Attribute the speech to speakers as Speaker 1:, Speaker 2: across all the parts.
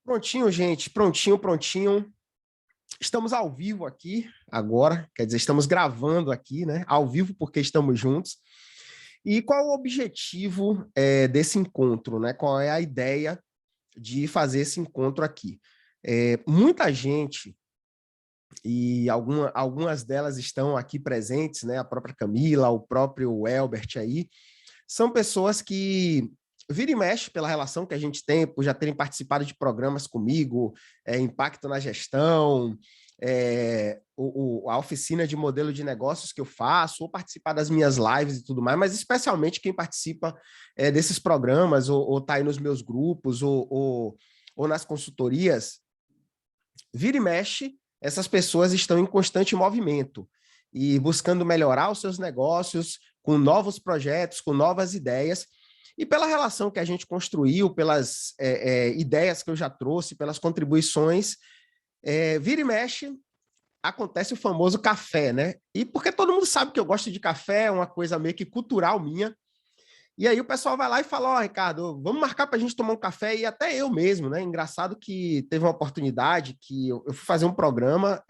Speaker 1: Prontinho, gente. Prontinho, prontinho. Estamos ao vivo aqui agora, quer dizer, estamos gravando aqui, né? Ao vivo porque estamos juntos. E qual o objetivo desse encontro, né? Qual é a ideia de fazer esse encontro aqui? Muita gente, e algumas delas estão aqui presentes, né? A própria Camila, o próprio Elbert aí, são pessoas que vira e mexe pela relação que a gente tem, por já terem participado de programas comigo, Impacto na Gestão, a oficina de modelo de negócios que eu faço, ou participar das minhas lives e tudo mais, mas especialmente quem participa desses programas, ou está aí nos meus grupos, ou nas consultorias, vira e mexe, essas pessoas estão em constante movimento e buscando melhorar os seus negócios com novos projetos, com novas ideias, e pela relação que a gente construiu, pelas ideias que eu já trouxe, pelas contribuições, vira e mexe, acontece o famoso café, né? E porque todo mundo sabe que eu gosto de café, é uma coisa meio que cultural minha. E aí o pessoal vai lá e fala, ó, Ricardo, vamos marcar para a gente tomar um café, e até eu mesmo, né? Engraçado que teve uma oportunidade que eu fui fazer um programa,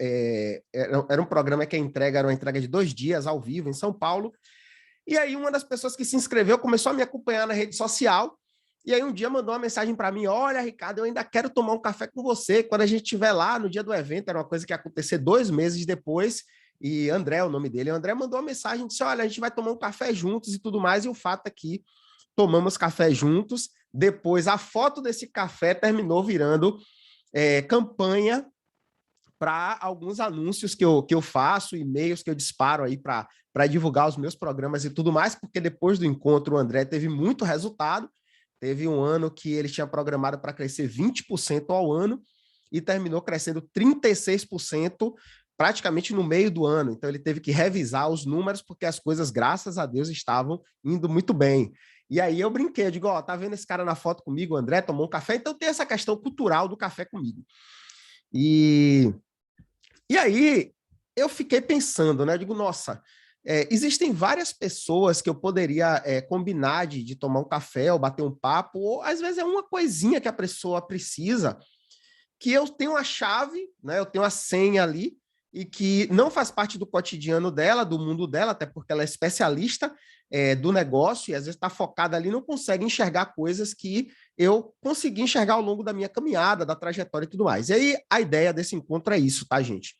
Speaker 1: era um programa que a entrega era uma entrega de 2 dias ao vivo em São Paulo, e aí uma das pessoas que se inscreveu começou a me acompanhar na rede social, e aí um dia mandou uma mensagem para mim, olha, Ricardo, eu ainda quero tomar um café com você, quando a gente estiver lá no dia do evento, era uma coisa que ia acontecer 2 meses depois, e André, o nome dele, o André mandou uma mensagem, disse, olha, a gente vai tomar um café juntos e tudo mais, e o fato é que tomamos café juntos, depois a foto desse café terminou virando campanha para alguns anúncios que eu faço, e-mails que eu disparo aí para divulgar os meus programas e tudo mais, porque depois do encontro o André teve muito resultado, teve um ano que ele tinha programado para crescer 20% ao ano e terminou crescendo 36% praticamente no meio do ano, então ele teve que revisar os números porque as coisas, graças a Deus, estavam indo muito bem. E aí eu brinquei, eu digo, ó, tá vendo esse cara na foto comigo, o André tomou um café, então tem essa questão cultural do café comigo. E aí eu fiquei pensando, né? Eu digo, nossa, existem várias pessoas que eu poderia combinar de tomar um café ou bater um papo, ou às vezes é uma coisinha que a pessoa precisa, que eu tenho a chave, né? Eu tenho a senha ali, e que não faz parte do cotidiano dela, do mundo dela, até porque ela é especialista do negócio, e às vezes está focada ali, não consegue enxergar coisas que eu consegui enxergar ao longo da minha caminhada, da trajetória e tudo mais. E aí a ideia desse encontro é isso, tá, gente?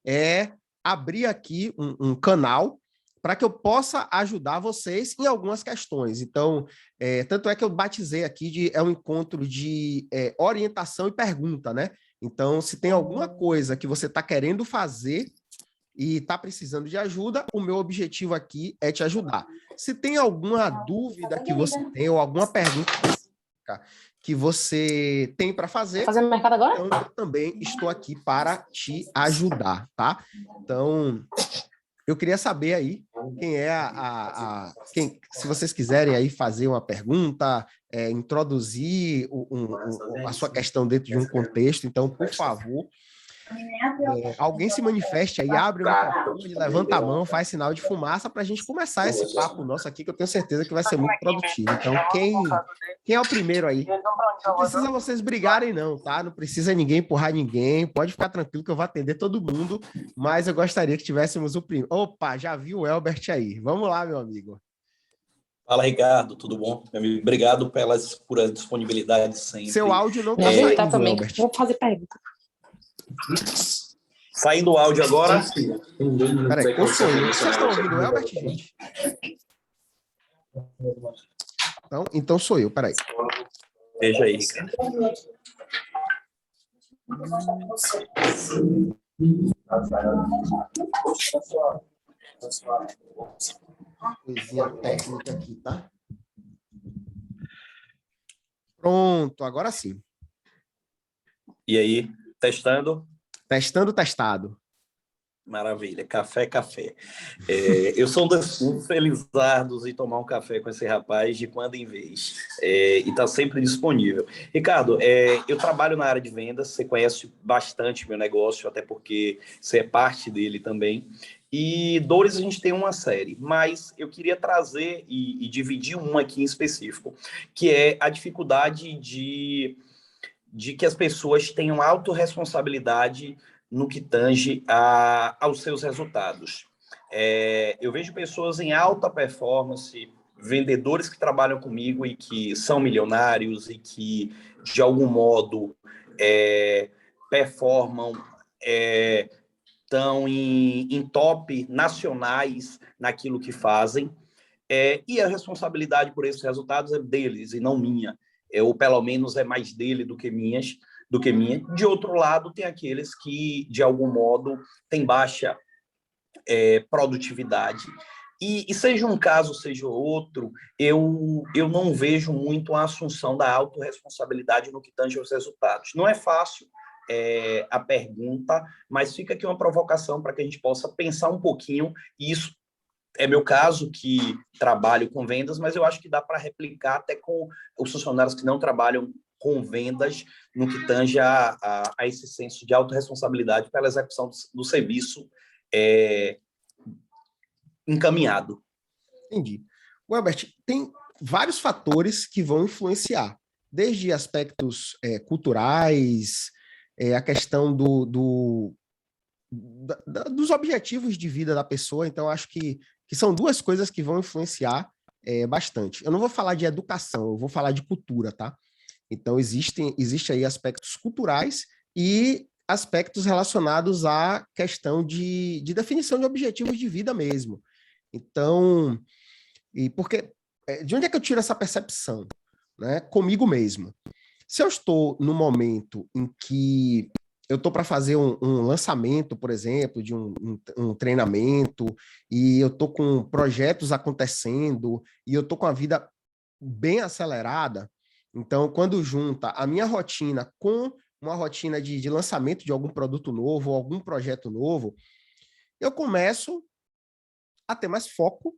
Speaker 1: É abrir aqui um canal para que eu possa ajudar vocês em algumas questões. Então, tanto é que eu batizei aqui um encontro de orientação e pergunta, né? Então, se tem alguma coisa que você está querendo fazer e está precisando de ajuda, o meu objetivo aqui é te ajudar. Se tem alguma dúvida que você tem ou alguma pergunta que você tem para fazer,
Speaker 2: fazendo mercado agora?
Speaker 1: Então eu também estou aqui para te ajudar, tá? Então, eu queria saber aí quem é se vocês quiserem aí fazer uma pergunta, introduzir a sua questão dentro de um contexto, então, por favor, alguém se manifeste aí, abre o microfone, levanta a mão, faz sinal de fumaça para a gente começar esse papo nosso aqui, que eu tenho certeza que vai ser muito produtivo. Então, quem é o primeiro aí? Não precisa vocês brigarem não, tá? Não precisa ninguém empurrar ninguém, pode ficar tranquilo que eu vou atender todo mundo, mas eu gostaria que tivéssemos o primeiro. Opa, já vi o Elbert aí. Vamos lá, meu amigo.
Speaker 3: Fala, Ricardo, tudo bom? Obrigado por a disponibilidade sempre.
Speaker 1: Seu áudio não está saindo,
Speaker 2: também.
Speaker 1: Elbert.
Speaker 2: Vou fazer pergunta.
Speaker 3: Saindo o áudio agora.
Speaker 1: Peraí, ou sou eu? Vocês estão ouvindo o Elbert, gente? Então sou eu, peraí.
Speaker 3: Veja aí, Ricardo.
Speaker 1: Coisinha técnica aqui, tá? Pronto, agora sim.
Speaker 3: E aí, testando?
Speaker 1: Testado.
Speaker 3: Maravilha, café. Eu sou um dos felizardos em tomar um café com esse rapaz de quando em vez. E está sempre disponível. Ricardo, eu trabalho na área de vendas, você conhece bastante meu negócio, até porque você é parte dele também. E dores a gente tem uma série, mas eu queria trazer e dividir uma aqui em específico, que é a dificuldade de de que as pessoas tenham autorresponsabilidade no que tange aos seus resultados. Eu vejo pessoas em alta performance, vendedores que trabalham comigo e que são milionários e que, de algum modo, performam, estão em top nacionais naquilo que fazem, e a responsabilidade por esses resultados é deles e não minha, ou pelo menos é mais dele do que minha. De outro lado, tem aqueles que, de algum modo, têm baixa produtividade. E seja um caso, seja outro, eu não vejo muito a assunção da autorresponsabilidade no que tange aos resultados. Não é fácil a pergunta, mas fica aqui uma provocação para que a gente possa pensar um pouquinho, e isso é meu caso, que trabalho com vendas, mas eu acho que dá para replicar até com os funcionários que não trabalham com vendas, no que tange a esse senso de autorresponsabilidade pela execução do serviço encaminhado.
Speaker 1: Entendi. Welbert, tem vários fatores que vão influenciar, desde aspectos culturais, a questão dos objetivos de vida da pessoa. Então, acho que são duas coisas que vão influenciar bastante. Eu não vou falar de educação, eu vou falar de cultura, tá? Então, existe aí aspectos culturais e aspectos relacionados à questão de definição de objetivos de vida mesmo. Então, de onde é que eu tiro essa percepção? Né? Comigo mesmo. Se eu estou no momento em que eu estou para fazer um lançamento, por exemplo, de um treinamento, e eu estou com projetos acontecendo, e eu estou com a vida bem acelerada, então, quando junta a minha rotina com uma rotina de lançamento de algum produto novo, ou algum projeto novo, eu começo a ter mais foco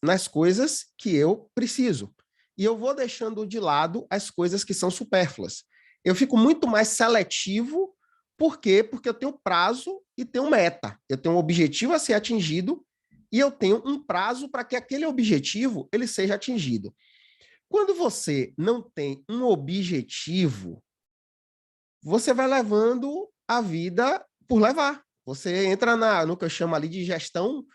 Speaker 1: nas coisas que eu preciso. E eu vou deixando de lado as coisas que são supérfluas. Eu fico muito mais seletivo. Por quê? Porque eu tenho prazo e tenho meta. Eu tenho um objetivo a ser atingido e eu tenho um prazo para que aquele objetivo ele seja atingido. Quando você não tem um objetivo, você vai levando a vida por levar. Você entra no que eu chamo ali de gestão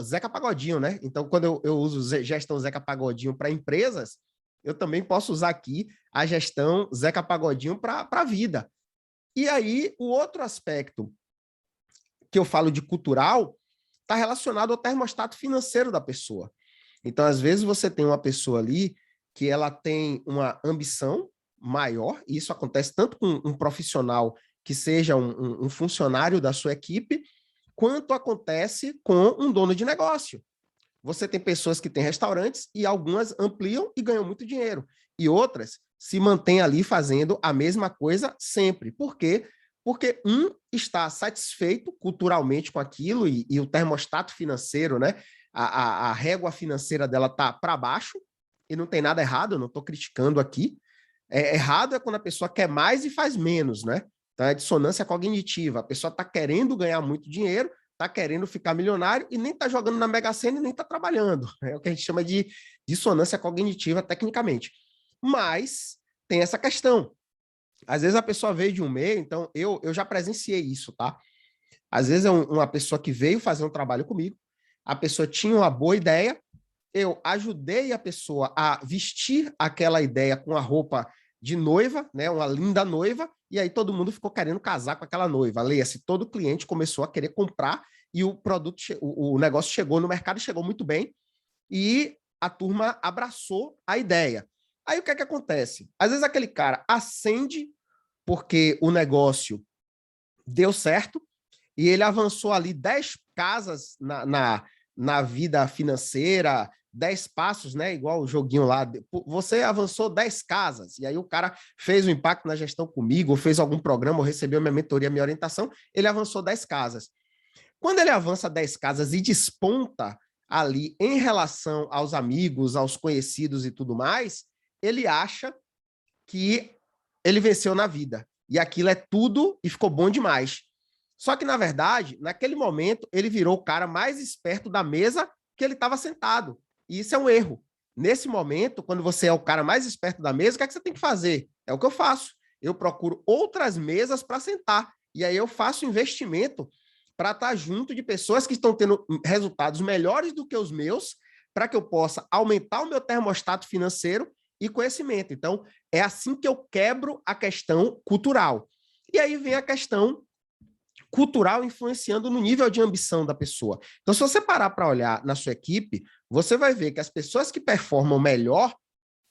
Speaker 1: Zeca Pagodinho, né? Então, quando eu uso gestão Zeca Pagodinho para empresas, eu também posso usar aqui a gestão Zeca Pagodinho para a vida. E aí, o outro aspecto que eu falo de cultural está relacionado ao termostato financeiro da pessoa. Então, às vezes, você tem uma pessoa ali que ela tem uma ambição maior, e isso acontece tanto com um profissional que seja um funcionário da sua equipe, quanto acontece com um dono de negócio. Você tem pessoas que têm restaurantes e algumas ampliam e ganham muito dinheiro. E outras se mantêm ali fazendo a mesma coisa sempre. Por quê? Porque um está satisfeito culturalmente com aquilo e o termostato financeiro, né? A régua financeira dela está para baixo e não tem nada errado, eu não estou criticando aqui. Errado é quando a pessoa quer mais e faz menos, né? Então, é dissonância cognitiva. A pessoa está querendo ganhar muito dinheiro, está querendo ficar milionário e nem está jogando na Mega Sena e nem está trabalhando. É o que a gente chama de dissonância cognitiva tecnicamente. Mas tem essa questão. Às vezes a pessoa veio de um meio, então eu já presenciei isso, tá? Às vezes é uma pessoa que veio fazer um trabalho comigo, a pessoa tinha uma boa ideia, eu ajudei a pessoa a vestir aquela ideia com a roupa de noiva, né, uma linda noiva, e aí todo mundo ficou querendo casar com aquela noiva. Leia-se, todo cliente começou a querer comprar e o produto, o negócio chegou no mercado, chegou muito bem, e a turma abraçou a ideia. Aí o que é que acontece? Às vezes aquele cara acende porque o negócio deu certo e ele avançou ali 10 casas na vida financeira, 10 passos, né? Igual o joguinho lá. Você avançou 10 casas, e aí o cara fez um impacto na gestão comigo, ou fez algum programa, ou recebeu minha mentoria, minha orientação, ele avançou 10 casas. Quando ele avança 10 casas e desponta ali em relação aos amigos, aos conhecidos e tudo mais, ele acha que ele venceu na vida. E aquilo é tudo e ficou bom demais. Só que, na verdade, naquele momento, ele virou o cara mais esperto da mesa que ele estava sentado. E isso é um erro. Nesse momento, quando você é o cara mais esperto da mesa, o que é que você tem que fazer? É o que eu faço. eu procuro outras mesas para sentar. E aí eu faço investimento para estar junto de pessoas que estão tendo resultados melhores do que os meus, para que eu possa aumentar o meu termostato financeiro e conhecimento. Então, é assim que eu quebro a questão cultural. E aí vem a questão cultural influenciando no nível de ambição da pessoa. Então, se você parar para olhar na sua equipe, você vai ver que as pessoas que performam melhor,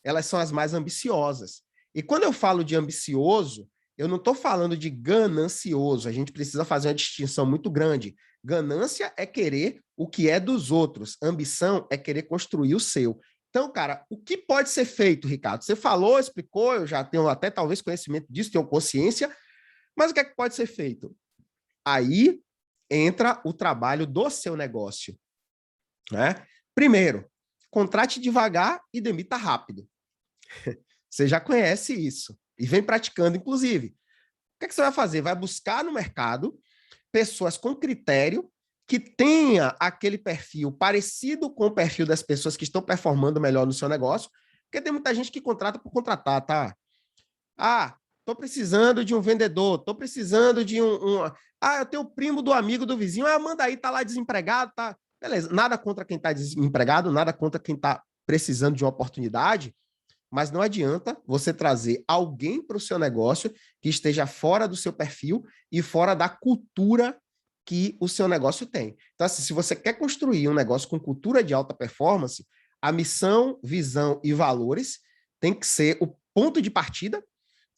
Speaker 1: elas são as mais ambiciosas. E quando eu falo de ambicioso, eu não estou falando de ganancioso. A gente precisa fazer uma distinção muito grande. Ganância é querer o que é dos outros. Ambição é querer construir o seu. Então, cara, o que pode ser feito, Ricardo? Você falou, explicou, eu já tenho até talvez conhecimento disso, tenho consciência, mas o que é que pode ser feito? Aí entra o trabalho do seu negócio, né? Primeiro, contrate devagar e demita rápido. Você já conhece isso e vem praticando, inclusive. O que é que você vai fazer? Vai buscar no mercado pessoas com critério que tenha aquele perfil parecido com o perfil das pessoas que estão performando melhor no seu negócio, porque tem muita gente que contrata por contratar, tá? Ah, estou precisando de um vendedor, estou precisando de Ah, eu tenho o primo do amigo do vizinho, manda aí, tá lá desempregado, tá? Beleza, nada contra quem está desempregado, nada contra quem está precisando de uma oportunidade, mas não adianta você trazer alguém para o seu negócio que esteja fora do seu perfil e fora da cultura que o seu negócio tem. Então, assim, se você quer construir um negócio com cultura de alta performance, a missão, visão e valores tem que ser o ponto de partida.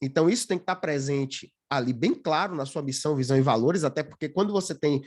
Speaker 1: Então, isso tem que estar presente ali bem claro na sua missão, visão e valores, até porque quando você tem...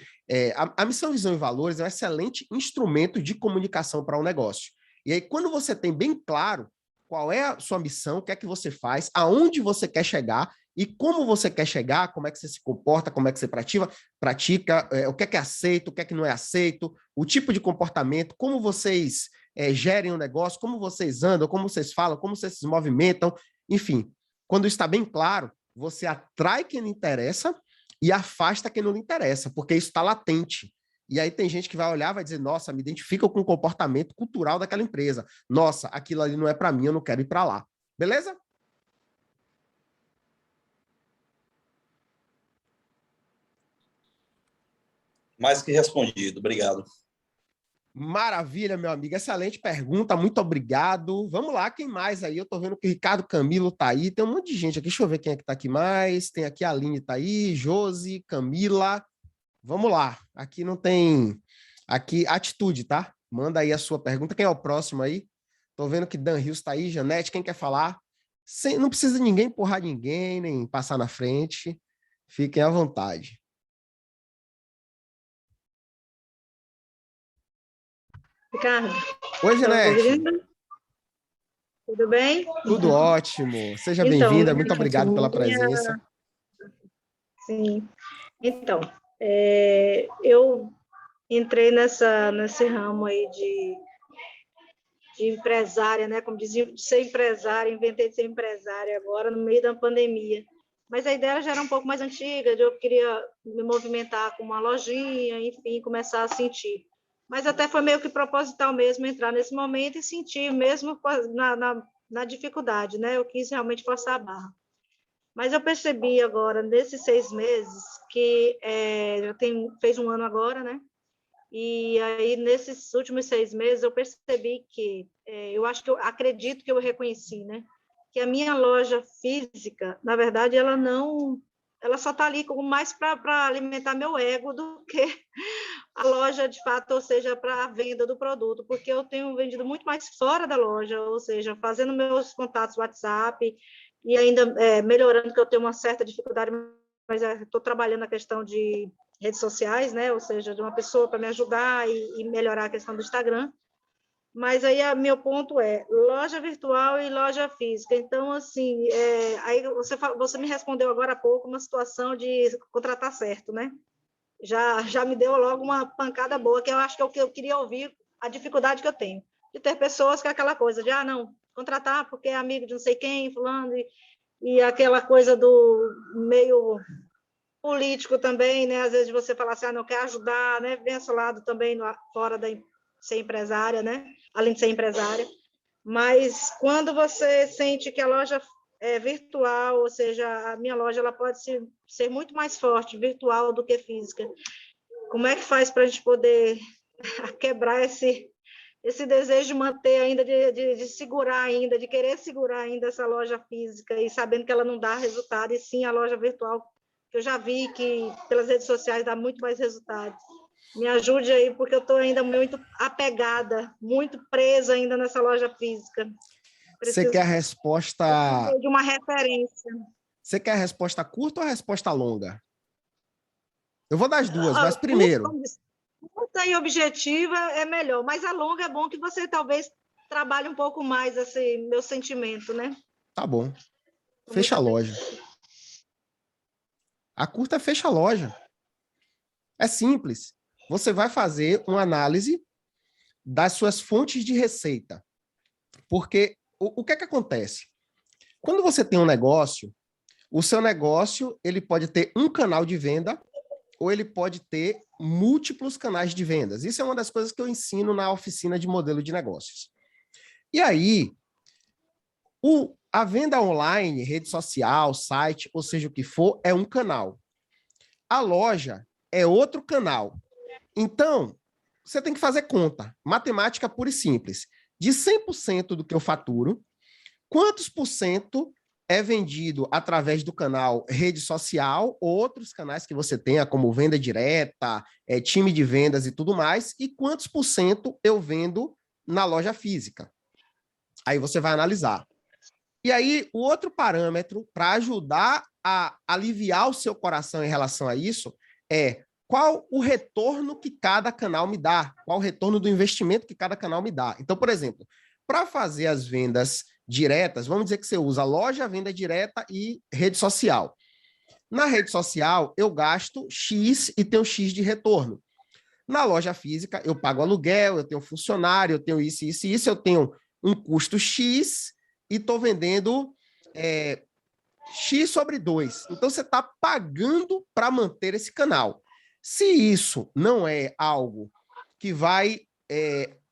Speaker 1: a missão, visão e valores é um excelente instrumento de comunicação para o negócio. E aí, quando você tem bem claro qual é a sua missão, o que é que você faz, aonde você quer chegar e como você quer chegar, como é que você se comporta, como é que você pratica, o que é aceito, o que é que não é aceito, o tipo de comportamento, como vocês gerem o negócio, como vocês andam, como vocês falam, como vocês se movimentam, enfim. Quando está bem claro, você atrai quem lhe interessa e afasta quem não lhe interessa, porque isso está latente. E aí tem gente que vai olhar e vai dizer, nossa, me identifica com o comportamento cultural daquela empresa. Nossa, aquilo ali não é para mim, eu não quero ir para lá. Beleza?
Speaker 3: Mais que respondido, obrigado.
Speaker 1: Maravilha, meu amigo. Excelente pergunta, muito obrigado. Vamos lá, quem mais aí? Eu tô vendo que o Ricardo Camilo tá aí, tem um monte de gente aqui. Deixa eu ver quem é que tá aqui mais. Tem aqui a Aline tá aí, Josi, Camila. Vamos lá. Aqui não tem... Aqui, atitude, tá? Manda aí a sua pergunta. Quem é o próximo aí? Tô vendo que Dan Rios tá aí, Janete, quem quer falar? Não precisa ninguém empurrar ninguém, nem passar na frente. Fiquem à vontade.
Speaker 2: Ricardo,
Speaker 1: Oi, Janete.
Speaker 2: tudo bem?
Speaker 1: Tudo ótimo. Seja
Speaker 2: Então,
Speaker 1: bem-vinda. Muito obrigado pela presença.
Speaker 2: Sim. Então, eu entrei nesse ramo aí de empresária, né? Como dizia, de ser empresária, inventei de ser empresária agora no meio da pandemia. Mas a ideia já era um pouco mais antiga, eu queria me movimentar com uma lojinha, enfim, começar a sentir. Mas até foi meio que proposital mesmo entrar nesse momento e sentir mesmo na dificuldade, né? Eu quis realmente forçar a barra. Mas eu percebi agora, nesses 6 meses, que fez um ano agora, né? E aí, nesses últimos 6 meses, eu percebi que, eu acho que eu acredito que eu reconheci, né? Que a minha loja física, na verdade, ela só está ali mais para alimentar meu ego do que a loja, de fato, ou seja, para a venda do produto, porque eu tenho vendido muito mais fora da loja, ou seja, fazendo meus contatos WhatsApp e ainda melhorando, que eu tenho uma certa dificuldade, mas estou trabalhando a questão de redes sociais, né? Ou seja, de uma pessoa para me ajudar e melhorar a questão do Instagram. Mas aí meu ponto é loja virtual e loja física. Então, assim, aí você me respondeu agora há pouco uma situação de contratar certo, né? Já me deu logo uma pancada boa, que eu acho que é o que eu queria ouvir, a dificuldade que eu tenho. De ter pessoas que é aquela coisa de, não, contratar porque é amigo de não sei quem, fulano, e aquela coisa do meio político também, né? Às vezes você fala assim, não quer ajudar, né? Vem esse lado também fora da ser empresária, né? Além de ser empresária. Mas quando você sente que a loja virtual, ou seja, a minha loja ela pode ser muito mais forte virtual do que física. Como é que faz para a gente poder quebrar esse desejo de manter ainda, de segurar ainda, de querer segurar ainda essa loja física e sabendo que ela não dá resultado, e sim a loja virtual, que eu já vi que pelas redes sociais dá muito mais resultado. Me ajude aí, porque eu estou ainda muito apegada, muito presa ainda nessa loja física.
Speaker 1: Você quer a resposta...
Speaker 2: de uma referência.
Speaker 1: Você quer a resposta curta ou a resposta longa? Eu vou dar as duas, mas primeiro...
Speaker 2: Curta e objetiva é melhor, mas a longa é bom que você talvez trabalhe um pouco mais esse meu sentimento, né?
Speaker 1: Tá bom. Fecha a loja. A curta fecha a loja. É simples. Você vai fazer uma análise das suas fontes de receita. Porque o que é que acontece? Quando você tem um negócio, o seu negócio ele pode ter um canal de venda ou ele pode ter múltiplos canais de vendas. Isso é uma das coisas que eu ensino na oficina de modelo de negócios. E aí, a venda online, rede social, site, ou seja o que for, é um canal. A loja é outro canal. Então, você tem que fazer conta. Matemática pura e simples. De 100% do que eu faturo, quantos por cento é vendido através do canal rede social ou outros canais que você tenha, como venda direta, time de vendas e tudo mais, e quantos por cento eu vendo na loja física. Aí você vai analisar. E aí, o outro parâmetro para ajudar a aliviar o seu coração em relação a isso é qual o retorno que cada canal me dá, qual o retorno do investimento que cada canal me dá. Então, por exemplo, para fazer as vendas diretas, vamos dizer que você usa loja, venda direta e rede social. Na rede social, eu gasto X e tenho X de retorno. Na loja física, eu pago aluguel, eu tenho funcionário, eu tenho isso, isso e isso, eu tenho um custo X e estou vendendo X sobre 2. Então, você está pagando para manter esse canal. Se isso não é algo que vai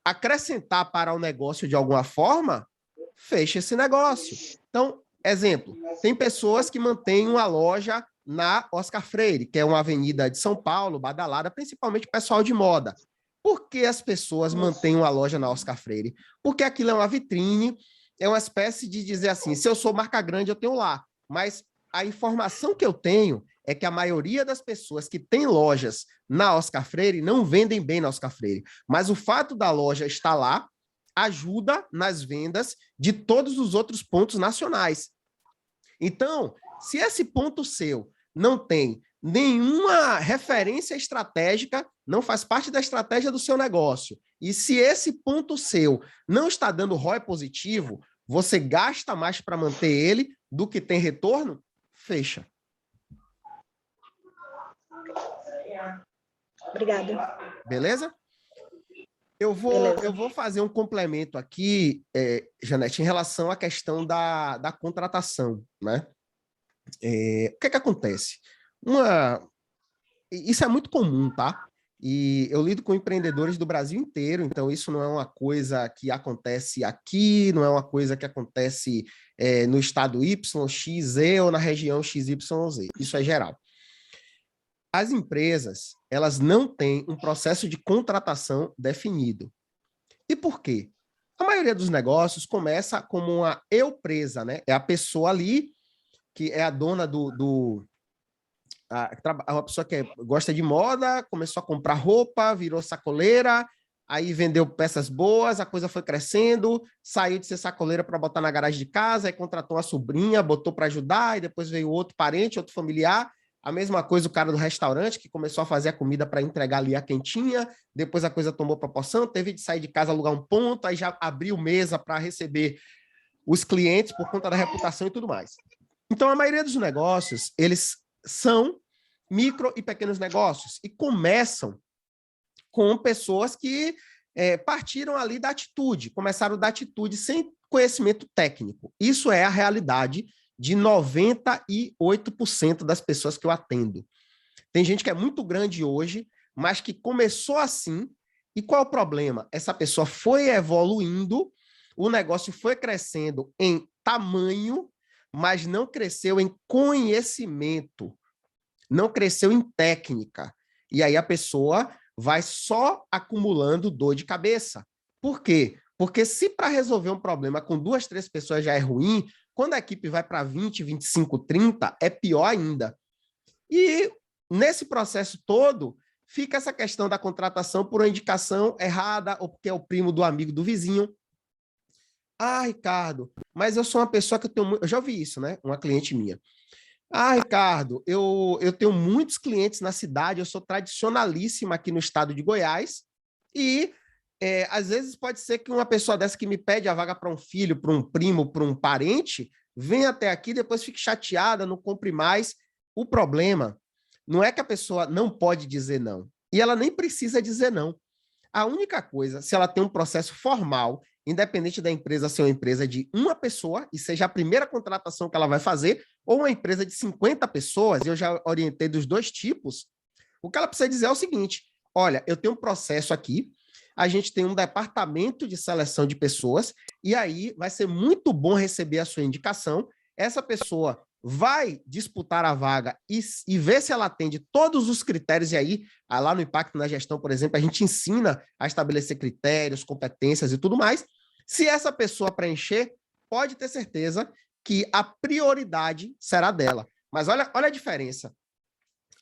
Speaker 1: acrescentar para o negócio de alguma forma, fecha esse negócio. Então, exemplo, tem pessoas que mantêm uma loja na Oscar Freire, que é uma avenida de São Paulo, badalada, principalmente pessoal de moda. Por que as pessoas mantêm uma loja na Oscar Freire? Porque aquilo é uma vitrine, é uma espécie de dizer assim, se eu sou marca grande, eu tenho lá. Mas a informação que eu tenho é que a maioria das pessoas que têm lojas na Oscar Freire não vendem bem na Oscar Freire. Mas o fato da loja estar lá ajuda nas vendas de todos os outros pontos nacionais. Então, se esse ponto seu não tem nenhuma referência estratégica, não faz parte da estratégia do seu negócio, e se esse ponto seu não está dando ROI positivo, você gasta mais para manter ele do que tem retorno, fecha.
Speaker 2: Obrigada.
Speaker 1: Beleza? Eu vou fazer um complemento aqui, Janete, em relação à questão da contratação, né? O que acontece? Isso é muito comum, tá? E eu lido com empreendedores do Brasil inteiro, então isso não é uma coisa que acontece aqui, não é uma coisa que acontece no estado Y, X, Z ou na região XYZ. Isso é geral. As empresas, elas não têm um processo de contratação definido. E por quê? A maioria dos negócios começa como uma eu-presa, né? É a pessoa ali que é a dona uma pessoa que gosta de moda, começou a comprar roupa, virou sacoleira, aí vendeu peças boas, a coisa foi crescendo, saiu de ser sacoleira para botar na garagem de casa, aí contratou uma sobrinha, botou para ajudar, e depois veio outro parente, outro familiar. A mesma coisa o cara do restaurante, que começou a fazer a comida para entregar ali a quentinha, depois a coisa tomou proporção, teve de sair de casa, alugar um ponto, aí já abriu mesa para receber os clientes por conta da reputação e tudo mais. Então, a maioria dos negócios, eles são micro e pequenos negócios e começam com pessoas que partiram ali da atitude, começaram da atitude sem conhecimento técnico. Isso é a realidade de 98% das pessoas que eu atendo. Tem gente que é muito grande hoje, mas que começou assim, e qual é o problema? Essa pessoa foi evoluindo, o negócio foi crescendo em tamanho, mas não cresceu em conhecimento, não cresceu em técnica. E aí a pessoa vai só acumulando dor de cabeça. Por quê? Porque se para resolver um problema com 2, 3 pessoas já é ruim, quando a equipe vai para 20, 25, 30, é pior ainda. E nesse processo todo, fica essa questão da contratação por uma indicação errada ou porque é o primo do amigo do vizinho. Ah, Ricardo, mas eu sou uma pessoa que eu tenho... Eu já ouvi isso, né? Uma cliente minha. Ah, Ricardo, eu tenho muitos clientes na cidade, eu sou tradicionalíssima aqui no estado de Goiás, e às vezes pode ser que uma pessoa dessa que me pede a vaga para um filho, para um primo, para um parente, venha até aqui, depois fique chateada, não compre mais. O problema não é que a pessoa não pode dizer não, e ela nem precisa dizer não. A única coisa, se ela tem um processo formal, independente da empresa ser uma empresa de uma pessoa, e seja a primeira contratação que ela vai fazer, ou uma empresa de 50 pessoas, eu já orientei dos 2 tipos, o que ela precisa dizer é o seguinte: olha, eu tenho um processo aqui, a gente tem um departamento de seleção de pessoas, e aí vai ser muito bom receber a sua indicação, essa pessoa vai disputar a vaga e ver se ela atende todos os critérios, e aí, lá no Impacto na Gestão, por exemplo, a gente ensina a estabelecer critérios, competências e tudo mais. Se essa pessoa preencher, pode ter certeza que a prioridade será dela. Mas olha a diferença.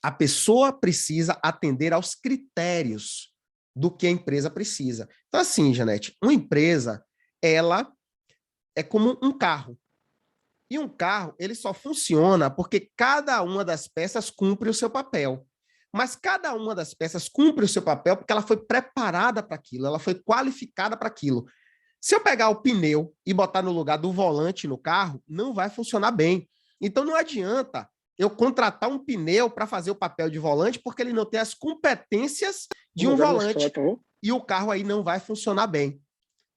Speaker 1: A pessoa precisa atender aos critérios do que a empresa precisa. Então, assim, Janete, uma empresa, ela é como um carro. E um carro, ele só funciona porque cada uma das peças cumpre o seu papel. Mas cada uma das peças cumpre o seu papel porque ela foi preparada para aquilo, ela foi qualificada para aquilo. Se eu pegar o pneu e botar no lugar do volante no carro, não vai funcionar bem. Então não adianta eu contratar um pneu para fazer o papel de volante porque ele não tem as competências de um volante e o carro aí não vai funcionar bem.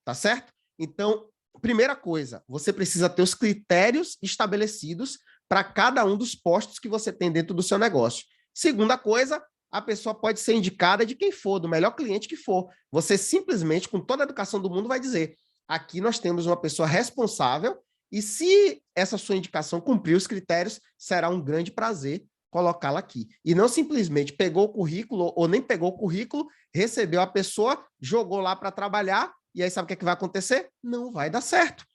Speaker 1: Tá certo? Então, primeira coisa, você precisa ter os critérios estabelecidos para cada um dos postos que você tem dentro do seu negócio. Segunda coisa, a pessoa pode ser indicada de quem for, do melhor cliente que for. Você simplesmente, com toda a educação do mundo, vai dizer: aqui nós temos uma pessoa responsável e se essa sua indicação cumprir os critérios, será um grande prazer colocá-la aqui. E não simplesmente pegou o currículo ou nem pegou o currículo, recebeu a pessoa, jogou lá para trabalhar, e aí sabe o que vai acontecer? Não vai dar certo.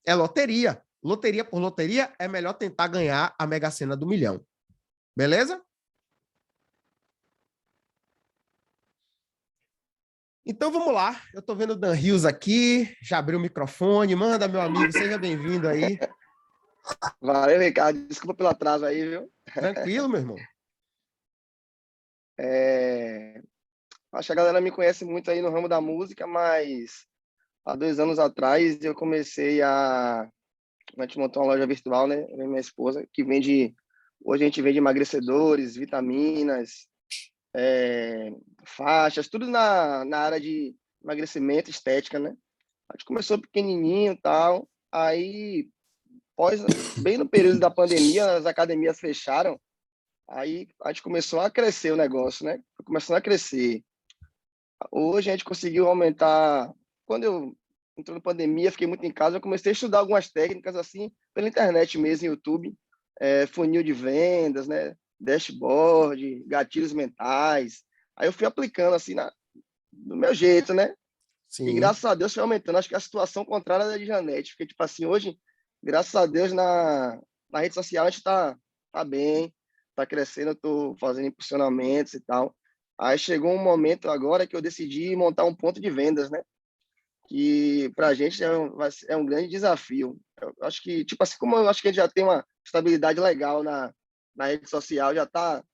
Speaker 1: É loteria. Loteria por loteria, é melhor tentar ganhar a Mega Sena do milhão. Beleza? Então vamos lá. Eu estou vendo o Dan Rios aqui, já abriu o microfone. Manda, meu amigo, seja bem-vindo aí.
Speaker 4: Valeu, Ricardo. Desculpa pelo atraso aí, viu?
Speaker 1: Tranquilo, meu irmão.
Speaker 4: Acho que a galera me conhece muito aí no ramo da música, mas há 2 anos atrás eu comecei a gente montou uma loja virtual, né? Eu e minha esposa, que vende... Hoje a gente vende emagrecedores, vitaminas, faixas, tudo na área de emagrecimento, estética, né? A gente começou pequenininho e tal, aí, bem no período da pandemia, as academias fecharam, aí a gente começou a crescer o negócio, né? Foi começando a crescer. Hoje a gente conseguiu aumentar... Quando eu entrou na pandemia, fiquei muito em casa, eu comecei a estudar algumas técnicas assim, pela internet mesmo, YouTube, funil de vendas, né? Dashboard, gatilhos mentais. Aí eu fui aplicando assim do meu jeito, né?
Speaker 1: Sim.
Speaker 4: E graças a Deus foi aumentando. Acho que a situação contrária da de Janete, porque tipo assim, hoje, graças a Deus, na rede social a gente tá bem, tá crescendo, eu tô fazendo impulsionamentos e tal. Aí chegou um momento agora que eu decidi montar um ponto de vendas, né? Que para a gente é um grande desafio. Eu acho que, tipo assim, como eu acho que a gente já tem uma estabilidade legal na rede social, o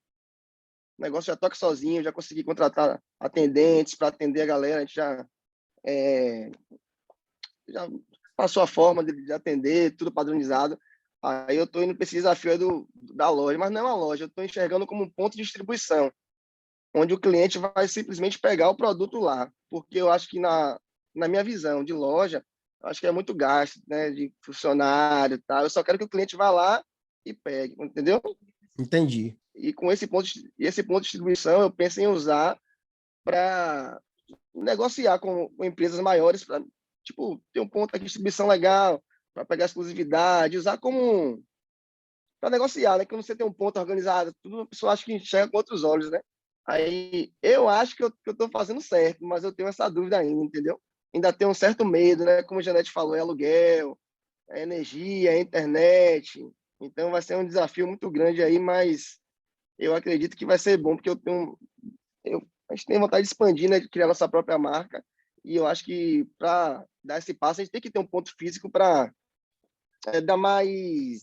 Speaker 4: negócio já toca sozinho, já consegui contratar atendentes para atender a galera, a gente já passou a forma de atender, tudo padronizado. Aí eu estou indo para esse desafio da loja, mas não é uma loja, eu estou enxergando como um ponto de distribuição, onde o cliente vai simplesmente pegar o produto lá, porque eu acho que na minha visão de loja, eu acho que é muito gasto, né, de funcionário, tá? Eu só quero que o cliente vá lá e pegue, entendeu?
Speaker 1: Entendi.
Speaker 4: E com esse ponto de distribuição, eu penso em usar para negociar com empresas maiores, para tipo ter um ponto de distribuição legal, para pegar exclusividade, usar como para negociar, né? Quando você tem um ponto organizado, tudo a pessoa acha que enxerga com outros olhos, né? Aí eu acho que eu estou fazendo certo, mas eu tenho essa dúvida ainda, entendeu? Ainda tenho um certo medo, né? Como a Janete falou, é aluguel, é energia, é internet. Então vai ser um desafio muito grande aí, mas eu acredito que vai ser bom, porque a gente tem vontade de expandir, né? De criar nossa própria marca. E eu acho que para dar esse passo, a gente tem que ter um ponto físico para dar mais,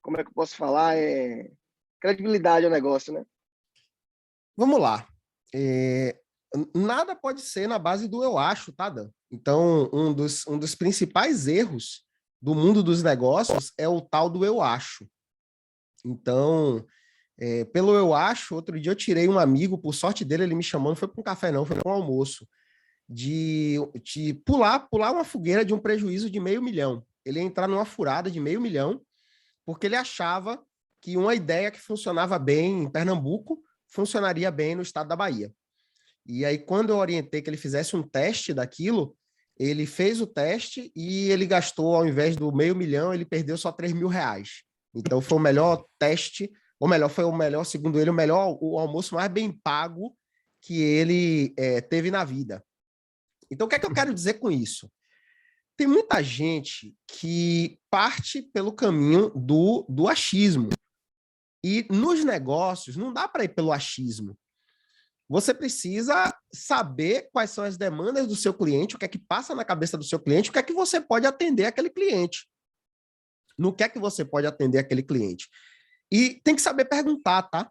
Speaker 4: como é que eu posso falar? Credibilidade ao negócio, né?
Speaker 1: Vamos lá. Nada pode ser na base do eu acho, tá, Dan? Então, um dos principais erros do mundo dos negócios é o tal do eu acho. Então, pelo eu acho, outro dia eu tirei um amigo, por sorte dele, ele me chamou, não foi para um café não, foi para um almoço, de pular uma fogueira de um prejuízo de 500 mil. Ele ia entrar numa furada de 500 mil, porque ele achava que uma ideia que funcionava bem em Pernambuco funcionaria bem no estado da Bahia. E aí, quando eu orientei que ele fizesse um teste daquilo, ele fez o teste e ele gastou, ao invés do 500 mil, ele perdeu só 3 mil reais. Então, foi o melhor teste, ou melhor, foi o melhor, segundo ele, o almoço mais bem pago que ele teve na vida. Então, o que é que eu quero dizer com isso? Tem muita gente que parte pelo caminho do achismo. E nos negócios, não dá para ir pelo achismo. Você precisa saber quais são as demandas do seu cliente, o que é que passa na cabeça do seu cliente, o que é que você pode atender aquele cliente. No que é que você pode atender aquele cliente. E tem que saber perguntar, tá?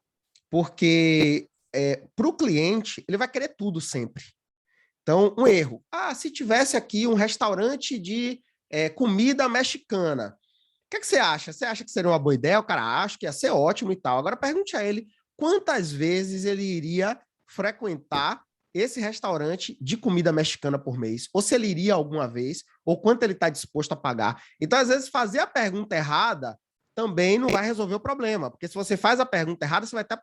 Speaker 1: Porque para o cliente, ele vai querer tudo sempre. Então, um erro. Se tivesse aqui um restaurante de comida mexicana, o que é que você acha? Você acha que seria uma boa ideia? O cara acha que ia ser ótimo e tal. Agora pergunte a ele quantas vezes ele iria frequentar esse restaurante de comida mexicana por mês, ou se ele iria alguma vez, ou quanto ele está disposto a pagar. Então, às vezes, fazer a pergunta errada também não vai resolver o problema, porque se você faz a pergunta errada, você vai ter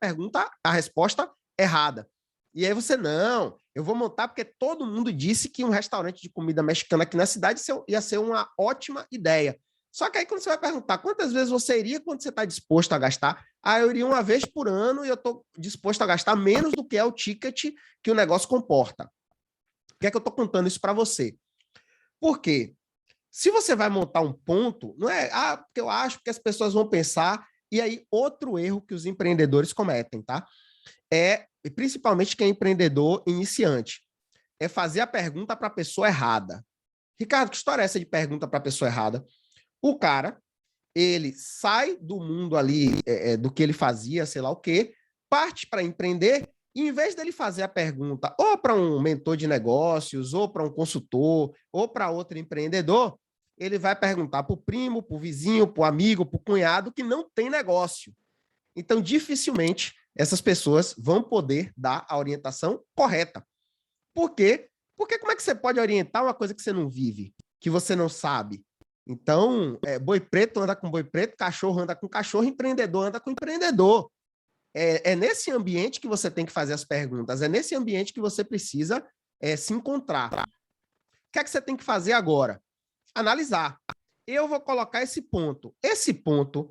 Speaker 1: a resposta errada. E aí você, não, eu vou montar porque todo mundo disse que um restaurante de comida mexicana aqui na cidade ia ser uma ótima ideia. Só que aí quando você vai perguntar quantas vezes você iria, quanto você está disposto a gastar, eu iria uma vez por ano e eu estou disposto a gastar menos do que é o ticket que o negócio comporta. Por que é que eu estou contando isso para você? Por quê? Se você vai montar um ponto, não é, porque eu acho que as pessoas vão pensar, e aí outro erro que os empreendedores cometem, tá? Principalmente quem é empreendedor iniciante, é fazer a pergunta para a pessoa errada. Ricardo, que história é essa de pergunta para a pessoa errada? O cara, ele sai do mundo ali, do que ele fazia, sei lá o quê, parte para empreender, e em vez dele fazer a pergunta ou para um mentor de negócios, ou para um consultor, ou para outro empreendedor, ele vai perguntar para o primo, para o vizinho, para o amigo, para o cunhado que não tem negócio. Então, dificilmente, essas pessoas vão poder dar a orientação correta. Por quê? Porque como é que você pode orientar uma coisa que você não vive, que você não sabe? Então, boi preto anda com boi preto, cachorro anda com cachorro, empreendedor anda com empreendedor. É nesse ambiente que você tem que fazer as perguntas, é nesse ambiente que você precisa se encontrar. O que é que você tem que fazer agora? Analisar. Eu vou colocar esse ponto. Esse ponto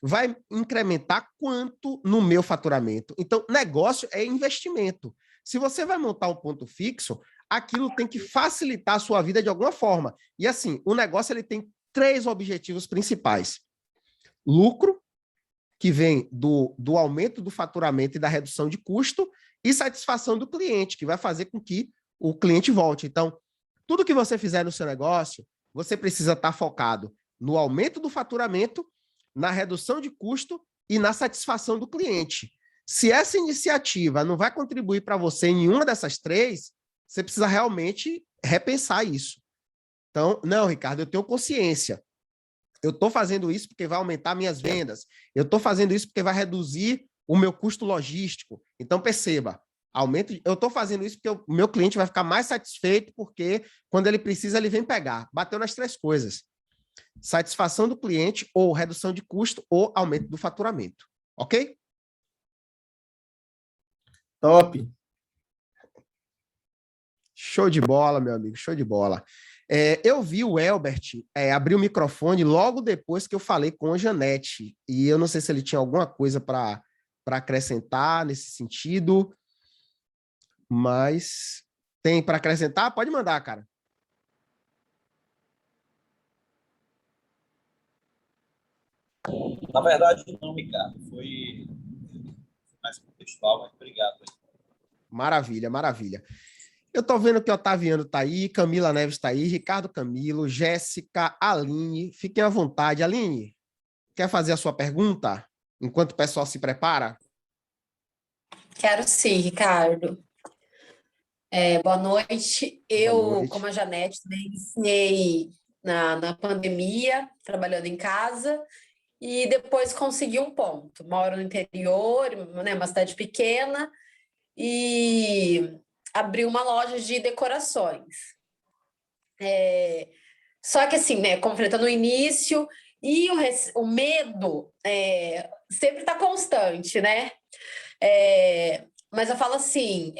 Speaker 1: vai incrementar quanto no meu faturamento? Então, negócio é investimento. Se você vai montar um ponto fixo, aquilo tem que facilitar a sua vida de alguma forma. E assim, o negócio ele tem 3 objetivos principais. Lucro, que vem do aumento do faturamento e da redução de custo, e satisfação do cliente, que vai fazer com que o cliente volte. Então, tudo que você fizer no seu negócio, você precisa estar focado no aumento do faturamento, na redução de custo e na satisfação do cliente. Se essa iniciativa não vai contribuir para você em nenhuma dessas 3, você precisa realmente repensar isso. Então, não, Ricardo, eu tenho consciência. Eu estou fazendo isso porque vai aumentar minhas vendas. Eu estou fazendo isso porque vai reduzir o meu custo logístico. Então, perceba, eu estou fazendo isso porque o meu cliente vai ficar mais satisfeito porque quando ele precisa, ele vem pegar. Bateu nas 3 coisas. Satisfação do cliente, ou redução de custo, ou aumento do faturamento. Ok?
Speaker 5: Top.
Speaker 1: Show de bola, meu amigo, show de bola. Eu vi o Elbert abrir o microfone logo depois que eu falei com a Janete, e eu não sei se ele tinha alguma coisa para acrescentar nesse sentido, mas tem para acrescentar? Pode mandar, cara.
Speaker 3: Na verdade, não, Ricardo. Foi mais contextual, mas obrigado.
Speaker 1: Maravilha, maravilha. Eu estou vendo que o Otaviano está aí, Camila Neves está aí, Ricardo Camilo, Jéssica, Aline. Fiquem à vontade. Aline, quer fazer a sua pergunta enquanto o pessoal se prepara?
Speaker 5: Quero sim, Ricardo. Boa noite.
Speaker 1: Boa noite.
Speaker 5: Como a Janete, também iniciei na pandemia, trabalhando em casa, e depois consegui um ponto. Moro no interior, né, uma cidade pequena, e abri uma loja de decorações. Só que assim, né, completando o início, e o medo sempre está constante, né? Mas eu falo assim,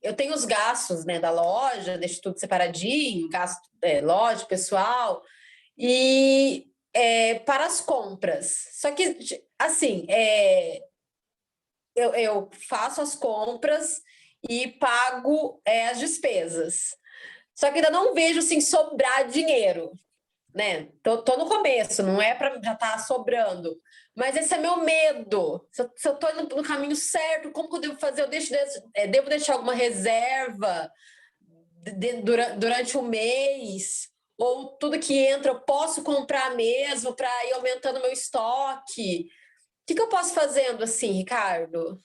Speaker 5: eu tenho os gastos, né, da loja, deixo tudo separadinho, gasto loja, pessoal, e para as compras. Só que, assim, eu faço as compras e pago as despesas. Só que ainda não vejo, assim, sobrar dinheiro, né? Tô no começo, não é para já estar sobrando. Mas esse é meu medo. Se eu estou indo no caminho certo, como que eu devo fazer? Devo deixar alguma reserva durante um mês? Ou tudo que entra eu posso comprar mesmo para ir aumentando meu estoque? O que eu posso fazendo assim, Ricardo?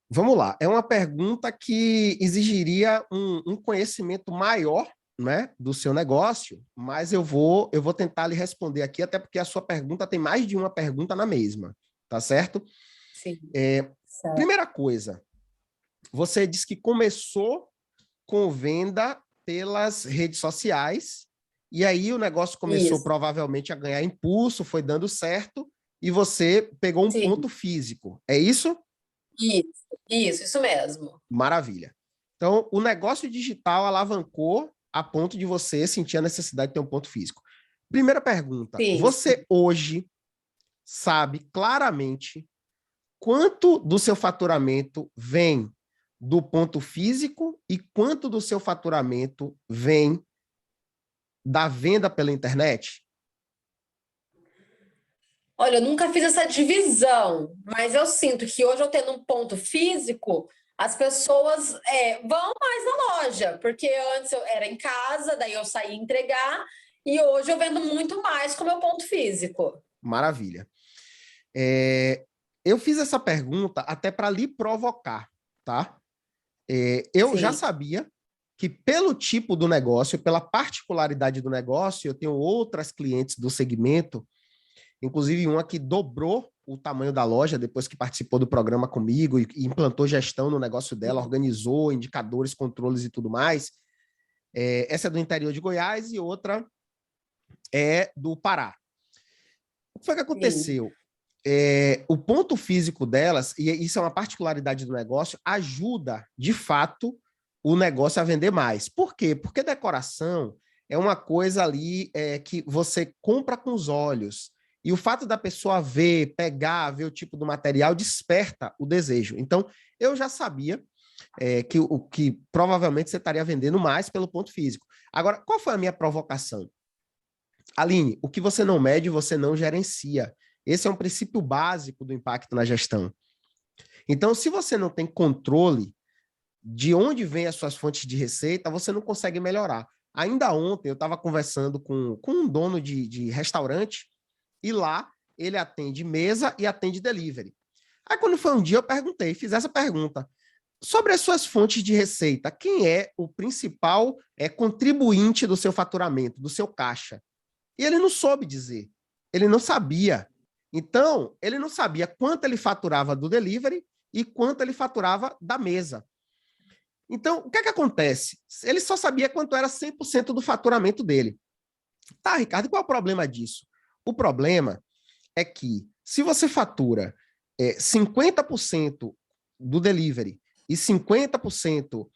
Speaker 1: Vamos lá. É uma pergunta que exigiria um conhecimento maior, né, do seu negócio, mas eu vou tentar lhe responder aqui, até porque a sua pergunta tem mais de uma pergunta na mesma, tá certo?
Speaker 5: Sim.
Speaker 1: Certo. Primeira coisa, você disse que começou com venda pelas redes sociais, e aí o negócio começou provavelmente a ganhar impulso, foi dando certo, e você pegou um ponto físico. É isso?
Speaker 5: Isso mesmo.
Speaker 1: Maravilha. Então, o negócio digital alavancou a ponto de você sentir a necessidade de ter um ponto físico. Primeira pergunta, você hoje sabe claramente quanto do seu faturamento vem do ponto físico e quanto do seu faturamento vem da venda pela internet?
Speaker 5: Olha, eu nunca fiz essa divisão, mas eu sinto que hoje eu tendo um ponto físico, as pessoas vão mais na loja, porque antes eu era em casa, daí eu saía entregar, e hoje eu vendo muito mais com o meu ponto físico.
Speaker 1: Maravilha. Eu fiz essa pergunta até para lhe provocar, tá? Eu já sabia que pelo tipo do negócio, pela particularidade do negócio, eu tenho outras clientes do segmento, inclusive uma que dobrou o tamanho da loja depois que participou do programa comigo e implantou gestão no negócio dela, organizou indicadores, controles e tudo mais. Essa é do interior de Goiás e outra é do Pará. O que foi que aconteceu? O ponto físico delas, e isso é uma particularidade do negócio, ajuda, de fato, o negócio a vender mais. Por quê? Porque decoração é uma coisa ali que você compra com os olhos. E o fato da pessoa ver, pegar, ver o tipo do material, desperta o desejo. Então, eu já sabia que provavelmente você estaria vendendo mais pelo ponto físico. Agora, qual foi a minha provocação? Aline, o que você não mede, você não gerencia. Esse é um princípio básico do impacto na gestão. Então, se você não tem controle de onde vêm as suas fontes de receita, você não consegue melhorar. Ainda ontem, eu estava conversando com um dono de restaurante, e lá ele atende mesa e atende delivery. Aí, quando foi um dia, eu perguntei, fiz essa pergunta. Sobre as suas fontes de receita, quem é o principal contribuinte do seu faturamento, do seu caixa? E ele não soube dizer. Ele não sabia. Então, ele não sabia quanto ele faturava do delivery e quanto ele faturava da mesa. Então, o que é que acontece? Ele só sabia quanto era 100% do faturamento dele. Tá, Ricardo, qual é o problema disso? O problema é que, se você fatura 50% do delivery e 50%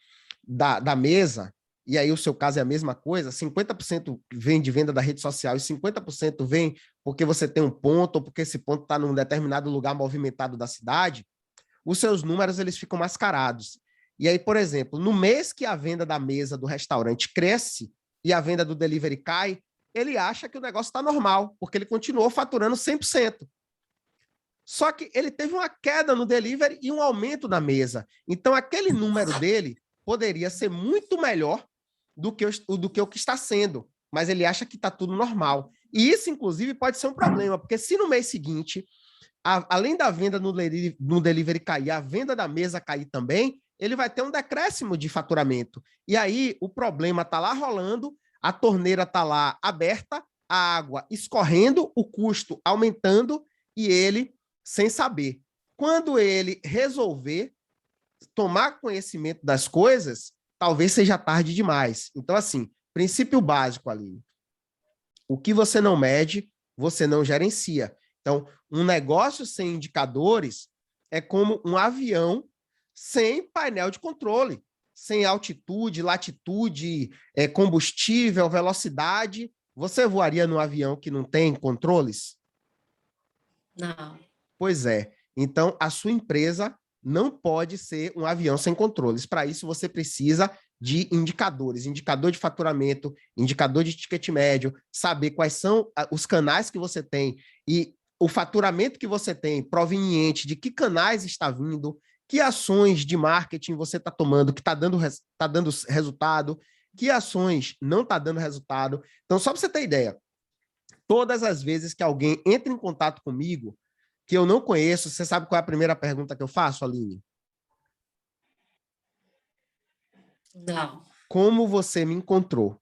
Speaker 1: da mesa, e aí o seu caso é a mesma coisa, 50% vem de venda da rede social e 50% vem porque você tem um ponto ou porque esse ponto está num determinado lugar movimentado da cidade, os seus números eles ficam mascarados. E aí, por exemplo, no mês que a venda da mesa do restaurante cresce e a venda do delivery cai, ele acha que o negócio está normal, porque ele continuou faturando 100%. Só que ele teve uma queda no delivery e um aumento na mesa. Então, aquele número dele poderia ser muito melhor do que o que está sendo, mas ele acha que está tudo normal. E isso, inclusive, pode ser um problema, porque se no mês seguinte, além da venda no delivery cair, a venda da mesa cair também, ele vai ter um decréscimo de faturamento. E aí, o problema está lá rolando, a torneira está lá aberta, a água escorrendo, o custo aumentando e ele sem saber. Quando ele resolver tomar conhecimento das coisas, talvez seja tarde demais. Então, assim, princípio básico, Aline. O que você não mede, você não gerencia. Então, um negócio sem indicadores é como um avião sem painel de controle, sem altitude, latitude, combustível, velocidade. Você voaria num avião que não tem controles?
Speaker 5: Não.
Speaker 1: Pois é. Então, a sua empresa não pode ser um avião sem controles. Para isso, você precisa de indicadores, indicador de faturamento, indicador de ticket médio, saber quais são os canais que você tem e o faturamento que você tem proveniente de que canais está vindo, que ações de marketing você está tomando que está dando resultado, que ações não está dando resultado. Então, só para você ter ideia, todas as vezes que alguém entra em contato comigo, que eu não conheço, você sabe qual é a primeira pergunta que eu faço, Aline?
Speaker 5: Não.
Speaker 1: Como você me encontrou?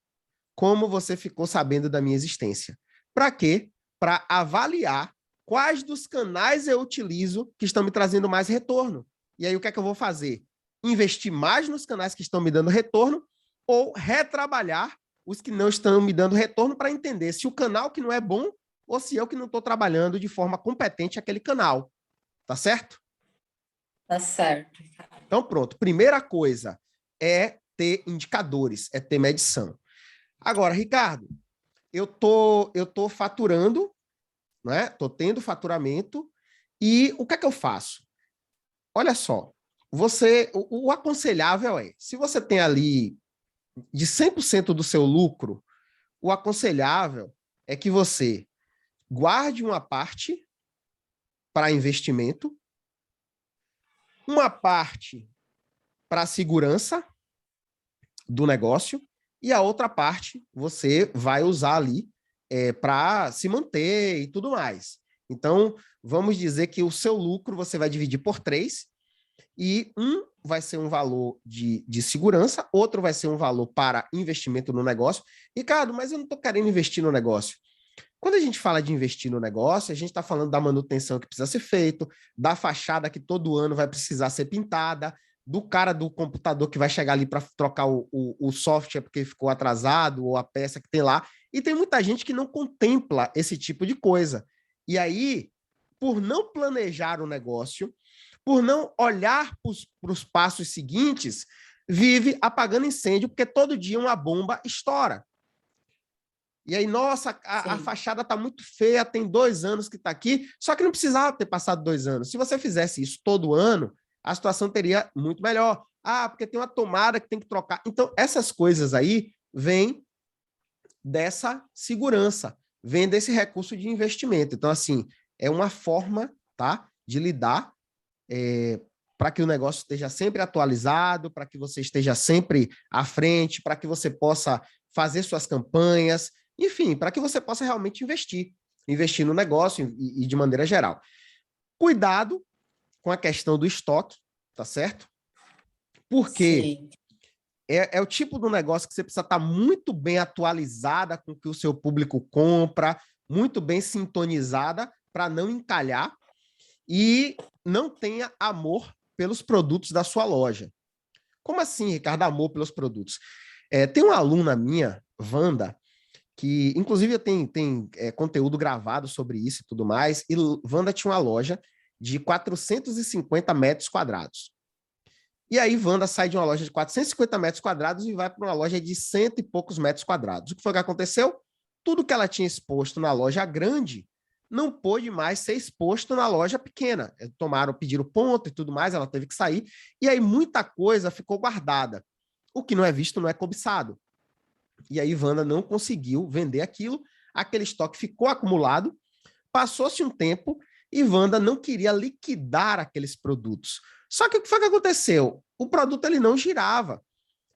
Speaker 1: Como você ficou sabendo da minha existência? Para quê? Para avaliar quais dos canais eu utilizo que estão me trazendo mais retorno. E aí, o que é que eu vou fazer? Investir mais nos canais que estão me dando retorno ou retrabalhar os que não estão me dando retorno para entender se o canal que não é bom ou se eu que não estou trabalhando de forma competente aquele canal. Tá certo?
Speaker 5: Tá certo.
Speaker 1: Então, pronto. Primeira coisa é ter indicadores, é ter medição. Agora, Ricardo, eu tô faturando, né? Tô tendo faturamento e o que é que eu faço? Olha só, o aconselhável é, se você tem ali de 100% do seu lucro, o aconselhável é que você guarde uma parte para investimento, uma parte para segurança do negócio e a outra parte você vai usar ali para se manter e tudo mais. Então, vamos dizer que o seu lucro você vai dividir por 3 e um vai ser um valor de segurança, outro vai ser um valor para investimento no negócio. Ricardo, mas eu não estou querendo investir no negócio. Quando a gente fala de investir no negócio, a gente está falando da manutenção que precisa ser feita, da fachada que todo ano vai precisar ser pintada, do cara do computador que vai chegar ali para trocar o software porque ficou atrasado, ou a peça que tem lá. E tem muita gente que não contempla esse tipo de coisa. E aí, por não planejar o negócio, por não olhar para os passos seguintes, vive apagando incêndio, porque todo dia uma bomba estoura. E aí, nossa, a fachada está muito feia, tem 2 anos que está aqui, só que não precisava ter passado 2 anos. Se você fizesse isso todo ano, a situação teria muito melhor. Ah, porque tem uma tomada que tem que trocar. Então, essas coisas aí vêm dessa segurança, vêm desse recurso de investimento. Então, assim, é uma forma, tá, de lidar para que o negócio esteja sempre atualizado, para que você esteja sempre à frente, para que você possa fazer suas campanhas, enfim, para que você possa realmente investir no negócio e de maneira geral. Cuidado com a questão do estoque, tá certo? Porque é o tipo do negócio que você precisa estar muito bem atualizada com o que o seu público compra, muito bem sintonizada para não encalhar e não tenha amor pelos produtos da sua loja. Como assim, Ricardo, amor pelos produtos? Tem uma aluna minha, Wanda, que inclusive tem conteúdo gravado sobre isso e tudo mais, e Wanda tinha uma loja de 450 metros quadrados. E aí, Wanda sai de uma loja de 450 metros quadrados e vai para uma loja de 100 e poucos metros quadrados. O que foi que aconteceu? Tudo que ela tinha exposto na loja grande não pôde mais ser exposto na loja pequena. Pediram ponto e tudo mais, ela teve que sair. E aí, muita coisa ficou guardada. O que não é visto não é cobiçado. E aí, Wanda não conseguiu vender aquilo. Aquele estoque ficou acumulado. Passou-se um tempo e Wanda não queria liquidar aqueles produtos. Só que o que foi que aconteceu? O produto ele não girava.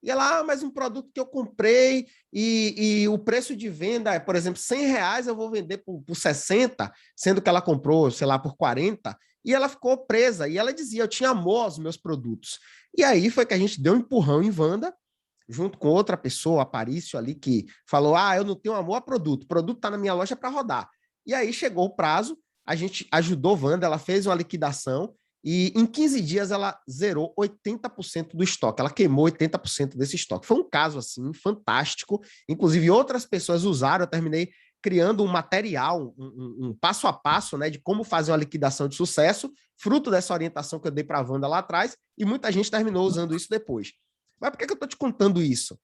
Speaker 1: E ela, mas um produto que eu comprei e o preço de venda é, por exemplo, R$100, eu vou vender por 60, sendo que ela comprou, sei lá, por 40, e ela ficou presa. E ela dizia, eu tinha amor aos meus produtos. E aí foi que a gente deu um empurrão em Wanda, junto com outra pessoa, Aparício ali, que falou, eu não tenho amor a produto, o produto está na minha loja para rodar. E aí chegou o prazo, a gente ajudou Wanda, ela fez uma liquidação, e em 15 dias ela zerou 80% do estoque, ela queimou 80% desse estoque. Foi um caso, assim, fantástico, inclusive outras pessoas usaram, eu terminei criando um material, um passo a passo, né, de como fazer uma liquidação de sucesso, fruto dessa orientação que eu dei para a Wanda lá atrás, e muita gente terminou usando isso depois. Mas por que eu estou te contando isso?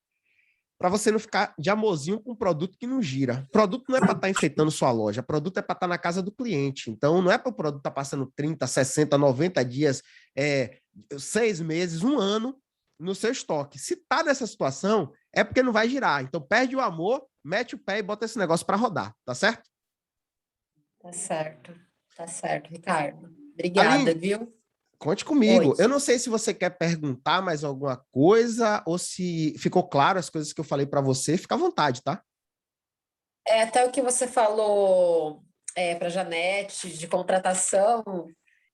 Speaker 1: Para você não ficar de amorzinho com um produto que não gira. Produto não é para estar enfeitando sua loja, produto é para estar na casa do cliente. Então, não é para o produto estar passando 30, 60, 90 dias, 6 meses, um ano no seu estoque. Se está nessa situação, é porque não vai girar. Então, perde o amor, mete o pé e bota esse negócio para rodar, tá certo?
Speaker 5: Tá certo, Ricardo. Obrigada,
Speaker 1: Aline,
Speaker 5: viu?
Speaker 1: conte comigo.
Speaker 5: Oi.
Speaker 1: Eu não sei se você quer perguntar mais alguma coisa ou se ficou claro as coisas que eu falei para você. Fica à vontade, tá?
Speaker 5: Até o que você falou para a Janete de contratação,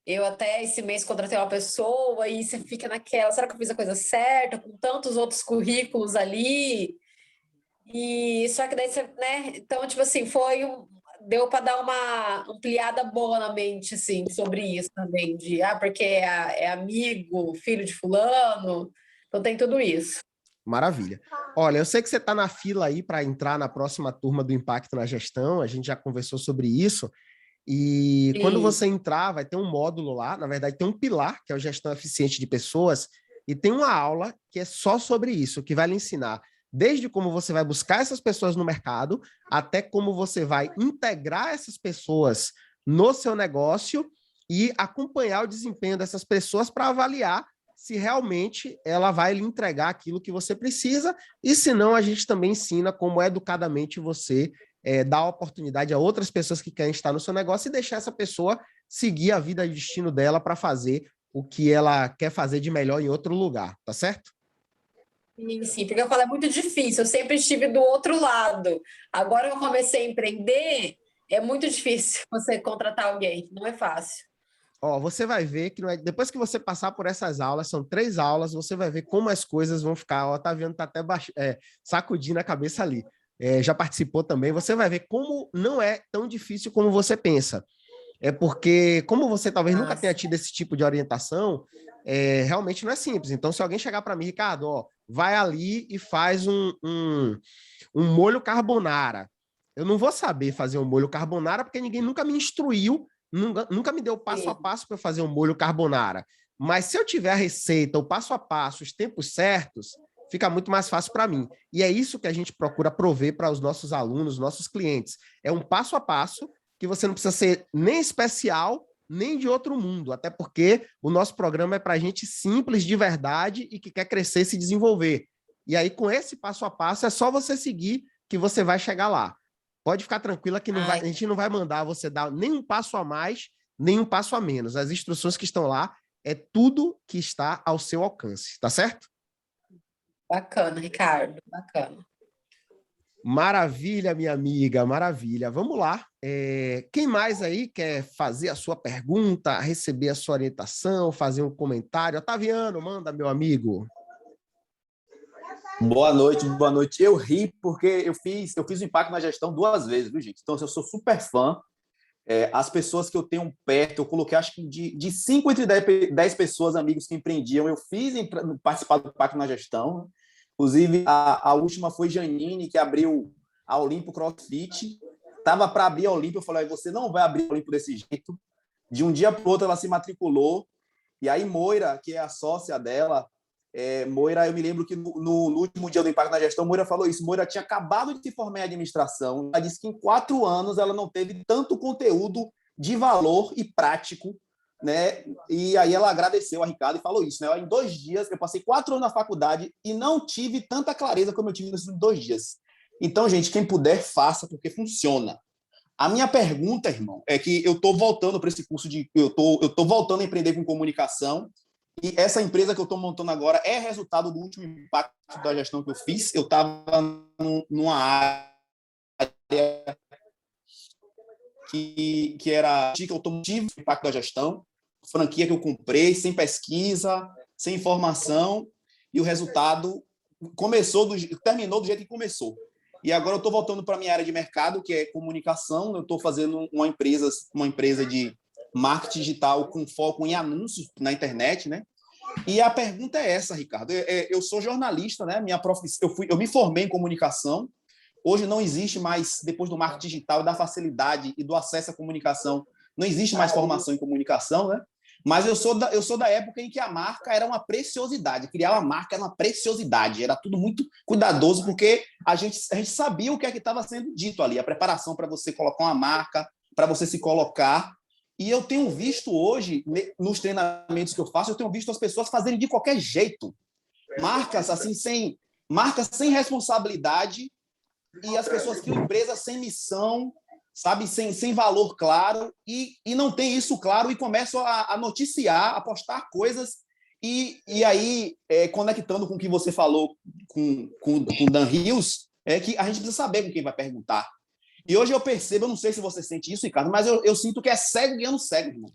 Speaker 5: eu até esse mês contratei uma pessoa e você fica naquela, será que eu fiz a coisa certa? Com tantos outros currículos ali. E só que daí você, né? Então, tipo assim, deu para dar uma ampliada boa na mente, assim, sobre isso também, porque é amigo, filho de fulano, então tem tudo isso.
Speaker 1: Maravilha. Olha, eu sei que você está na fila aí para entrar na próxima turma do Impacto na Gestão, a gente já conversou sobre isso, e quando você entrar, vai ter um módulo lá, na verdade tem um pilar, que é o Gestão Eficiente de Pessoas, e tem uma aula que é só sobre isso, que vai lhe ensinar desde como você vai buscar essas pessoas no mercado, até como você vai integrar essas pessoas no seu negócio e acompanhar o desempenho dessas pessoas para avaliar se realmente ela vai lhe entregar aquilo que você precisa, e se não, a gente também ensina como educadamente você dar oportunidade a outras pessoas que querem estar no seu negócio e deixar essa pessoa seguir a vida e destino dela para fazer o que ela quer fazer de melhor em outro lugar, tá certo?
Speaker 5: Sim, porque eu falo, é muito difícil, eu sempre estive do outro lado. Agora que eu comecei a empreender, é muito difícil você contratar alguém, não é fácil.
Speaker 1: Você vai ver que depois que você passar por essas aulas, são 3 aulas, você vai ver como as coisas vão ficar. O Otaviano está até sacudindo a cabeça ali. Já participou também. Você vai ver como não é tão difícil como você pensa. É porque, como você talvez nunca tenha tido esse tipo de orientação, realmente não é simples. Então, se alguém chegar para mim, Ricardo, vai ali e faz um molho carbonara. Eu não vou saber fazer um molho carbonara porque ninguém nunca me instruiu, nunca me deu passo a passo para fazer um molho carbonara. Mas se eu tiver a receita, o passo a passo, os tempos certos, fica muito mais fácil para mim. E é isso que a gente procura prover para os nossos alunos, nossos clientes. É um passo a passo que você não precisa ser nem especial, nem de outro mundo, até porque o nosso programa é para gente simples de verdade e que quer crescer e se desenvolver. E aí, com esse passo a passo, é só você seguir que você vai chegar lá. Pode ficar tranquila que a gente não vai mandar você dar nem um passo a mais, nem um passo a menos. As instruções que estão lá é tudo que está ao seu alcance, tá certo?
Speaker 5: Bacana, Ricardo, bacana.
Speaker 1: Maravilha, minha amiga, maravilha. Vamos lá. Quem mais aí quer fazer a sua pergunta, receber a sua orientação, fazer um comentário? Otaviano, manda, meu amigo.
Speaker 6: Boa noite, boa noite. Eu ri porque eu fiz o Impacto na Gestão 2 vezes, viu, gente? Então, eu sou super fã. As pessoas que eu tenho perto, eu coloquei, acho que de 5 entre 10 pessoas, amigos que empreendiam, eu fiz participar do Impacto na Gestão. Inclusive, a última foi Janine, que abriu a Olimpo CrossFit. Estava para abrir a Olimpo, eu falei, você não vai abrir a Olimpo desse jeito. De um dia para o outro, ela se matriculou E aí Moira, que é a sócia dela, Moira, eu me lembro que no último dia do Impacto na Gestão, Moira falou isso. Moira tinha acabado de se formar em administração. Ela disse que em 4 anos ela não teve tanto conteúdo de valor e prático, né? E aí ela agradeceu a Ricardo e falou isso, né? Em 2 dias, eu passei 4 anos na faculdade e não tive tanta clareza como eu tive nesses 2 dias. Então, gente, quem puder, faça, porque funciona. A minha pergunta, irmão, é que eu estou voltando para esse curso eu tô voltando a empreender com comunicação, e essa empresa que eu estou montando agora é resultado do último impacto da gestão que eu fiz. Eu estava numa área que era dica automotiva, impacto da gestão, franquia que eu comprei, sem pesquisa, sem informação, e o resultado terminou do jeito que começou. E agora eu estou voltando para a minha área de mercado, que é comunicação. Eu estou fazendo uma empresa de marketing digital com foco em anúncios na internet, né? E a pergunta é essa, Ricardo. Eu sou jornalista, né? Minha profissão, eu me formei em comunicação. Hoje não existe mais, depois do marketing digital, da facilidade e do acesso à comunicação, não existe mais formação em comunicação, né? Mas eu sou da época em que a marca era uma preciosidade. Criar uma marca era uma preciosidade. Era tudo muito cuidadoso, porque a gente sabia o que é que estava sendo dito ali. A preparação para você colocar uma marca, para você se colocar. E eu tenho visto hoje, nos treinamentos que eu faço, eu tenho visto as pessoas fazerem de qualquer jeito. Marcas assim, sem responsabilidade, e as pessoas criam empresas sem missão, sabe, sem valor claro, e não tem isso claro, e começam a noticiar, a postar coisas, e aí, conectando com o que você falou com o Dan Rios, é que a gente precisa saber com quem vai perguntar. E hoje eu percebo, eu não sei se você sente isso, Ricardo, mas eu sinto que é cego guiando cego, irmão.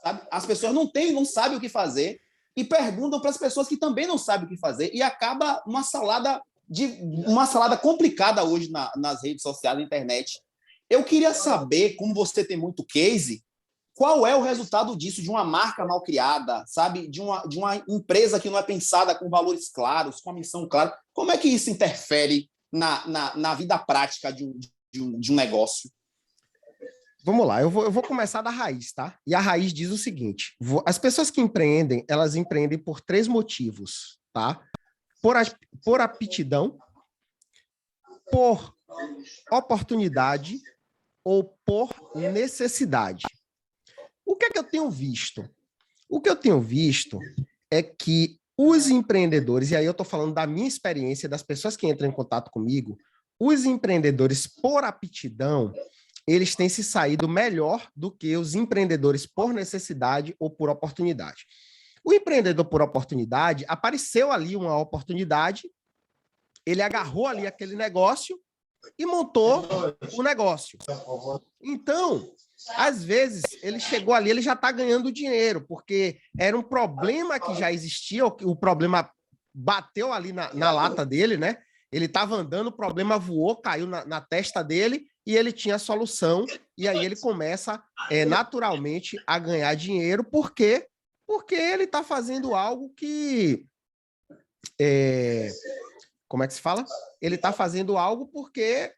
Speaker 6: Sabe? As pessoas não sabem o que fazer, e perguntam para as pessoas que também não sabem o que fazer, e acaba uma salada complicada hoje nas redes sociais, na internet. Eu queria saber, como você tem muito case, qual é o resultado disso, de uma marca mal criada, sabe? De uma empresa que não é pensada com valores claros, com a missão clara. Como é que isso interfere na vida prática de um negócio?
Speaker 1: Vamos lá, eu vou começar da raiz, tá? E a raiz diz o seguinte: as pessoas que empreendem, elas empreendem por 3 motivos, tá? Por aptidão, por oportunidade ou por necessidade. O que é que eu tenho visto? O que eu tenho visto é que os empreendedores, e aí eu estou falando da minha experiência, das pessoas que entram em contato comigo, os empreendedores por aptidão, eles têm se saído melhor do que os empreendedores por necessidade ou por oportunidade. O empreendedor por oportunidade, apareceu ali uma oportunidade, ele agarrou ali aquele negócio e montou o negócio. Então, às vezes, ele chegou ali, ele já está ganhando dinheiro, porque era um problema que já existia, o problema bateu ali na lata dele, né? Ele estava andando, o problema voou, caiu na testa dele, e ele tinha a solução, e aí ele começa naturalmente a ganhar dinheiro, porque ele está fazendo algo que... como é que se fala? Ele está fazendo algo porque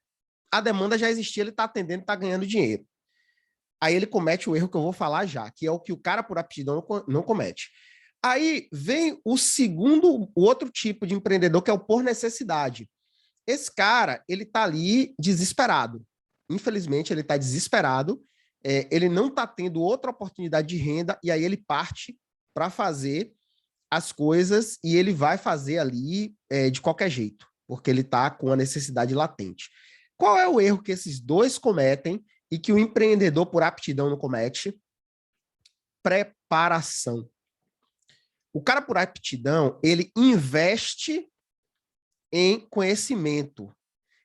Speaker 1: a demanda já existia, ele está atendendo, está ganhando dinheiro. Aí ele comete o erro que eu vou falar já, que é o que o cara por aptidão não comete. Aí vem o outro tipo de empreendedor, que é o por necessidade. Esse cara, ele está ali desesperado. Infelizmente, ele está desesperado, ele não está tendo outra oportunidade de renda, e aí ele parte para fazer as coisas, e ele vai fazer ali de qualquer jeito, porque ele está com a necessidade latente. Qual é o erro que esses dois cometem e que o empreendedor por aptidão não comete? Preparação. O cara por aptidão, ele investe em conhecimento,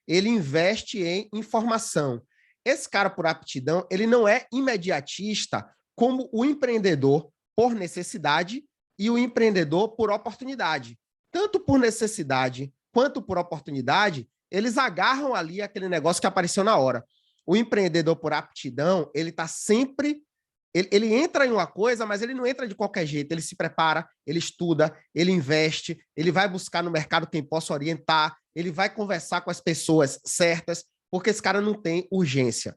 Speaker 1: ele investe em informação. Esse cara por aptidão, ele não é imediatista como o empreendedor por necessidade e o empreendedor por oportunidade. Tanto por necessidade quanto por oportunidade, eles agarram ali aquele negócio que apareceu na hora. O empreendedor por aptidão, ele está sempre... Ele entra em uma coisa, mas ele não entra de qualquer jeito. Ele se prepara, ele estuda, ele investe, ele vai buscar no mercado quem possa orientar, ele vai conversar com as pessoas certas, porque esse cara não tem urgência.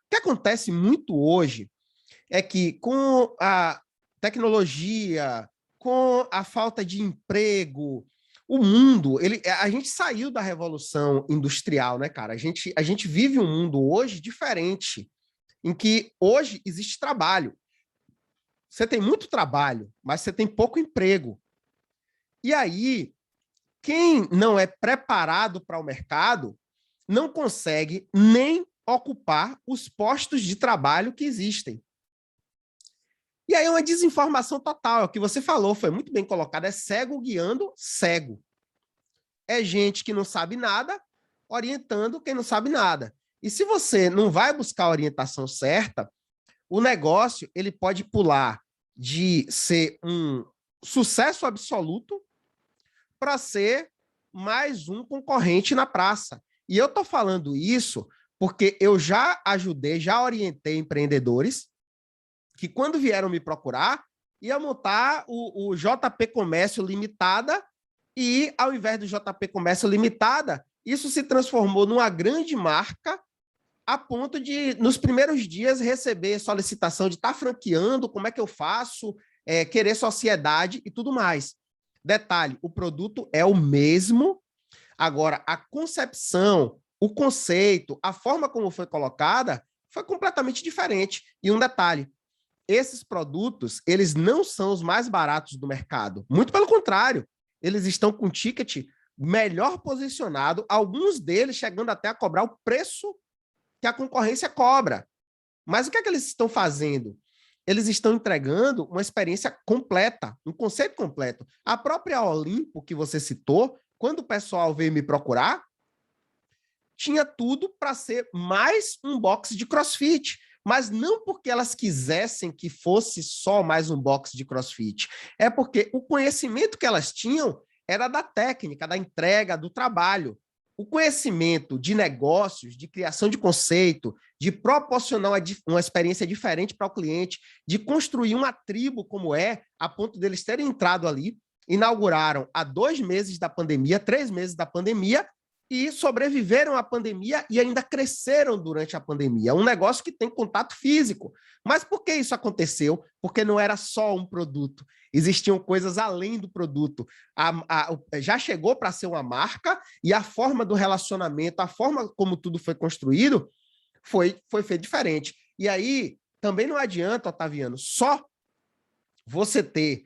Speaker 1: O que acontece muito hoje é que com tecnologia, com a falta de emprego, o mundo, a gente saiu da revolução industrial, né, cara? A gente vive um mundo hoje diferente, em que hoje existe trabalho. Você tem muito trabalho, mas você tem pouco emprego. E aí, quem não é preparado para o mercado não consegue nem ocupar os postos de trabalho que existem. E aí é uma desinformação total, é o que você falou, foi muito bem colocado, é cego guiando cego. É gente que não sabe nada, orientando quem não sabe nada. E se você não vai buscar a orientação certa, o negócio ele pode pular de ser um sucesso absoluto para ser mais um concorrente na praça. E eu estou falando isso porque eu já ajudei, já orientei empreendedores que, quando vieram me procurar, ia montar o JP Comércio Limitada e, ao invés do JP Comércio Limitada, isso se transformou numa grande marca a ponto de, nos primeiros dias, receber solicitação de estar franqueando, como é que eu faço, querer sociedade e tudo mais. Detalhe, o produto é o mesmo, agora a concepção, o conceito, a forma como foi colocada foi completamente diferente. E um detalhe, esses produtos, eles não são os mais baratos do mercado. Muito pelo contrário, eles estão com ticket melhor posicionado, alguns deles chegando até a cobrar o preço que a concorrência cobra. Mas o que é que eles estão fazendo? Eles estão entregando uma experiência completa, um conceito completo. A própria Olimpo, que você citou, quando o pessoal veio me procurar, tinha tudo para ser mais um box de CrossFit, mas não porque elas quisessem que fosse só mais um box de CrossFit, é porque o conhecimento que elas tinham era da técnica, da entrega, do trabalho. O conhecimento de negócios, de criação de conceito, de proporcionar uma experiência diferente para o cliente, de construir uma tribo como a ponto deles terem entrado ali, inauguraram há 2 meses da pandemia, 3 meses da pandemia, e sobreviveram à pandemia e ainda cresceram durante a pandemia. É um negócio que tem contato físico. Mas por que isso aconteceu? Porque não era só um produto. Existiam coisas além do produto. Já chegou para ser uma marca e a forma do relacionamento, a forma como tudo foi construído, foi feito diferente. E aí, também não adianta, Otaviano, só você ter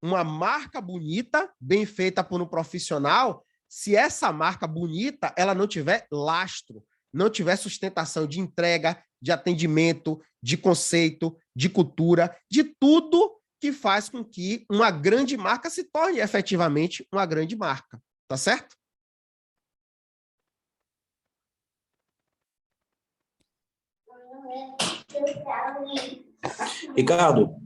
Speaker 1: uma marca bonita, bem feita por um profissional, se essa marca bonita ela não tiver lastro, não tiver sustentação de entrega, de atendimento, de conceito, de cultura, de tudo que faz com que uma grande marca se torne efetivamente uma grande marca. Tá certo?
Speaker 3: Ricardo,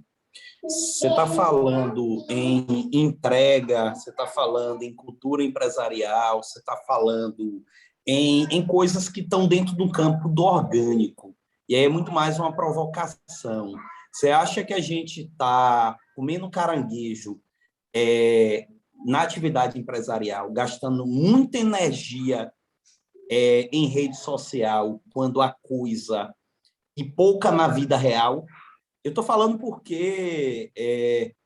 Speaker 3: você está falando em entrega, você está falando em cultura empresarial, você está falando em coisas que estão dentro do campo do orgânico. E aí é muito mais uma provocação. Você acha que a gente está comendo caranguejo na atividade empresarial, gastando muita energia em rede social, quando a coisa e pouca na vida real? Eu estou falando porque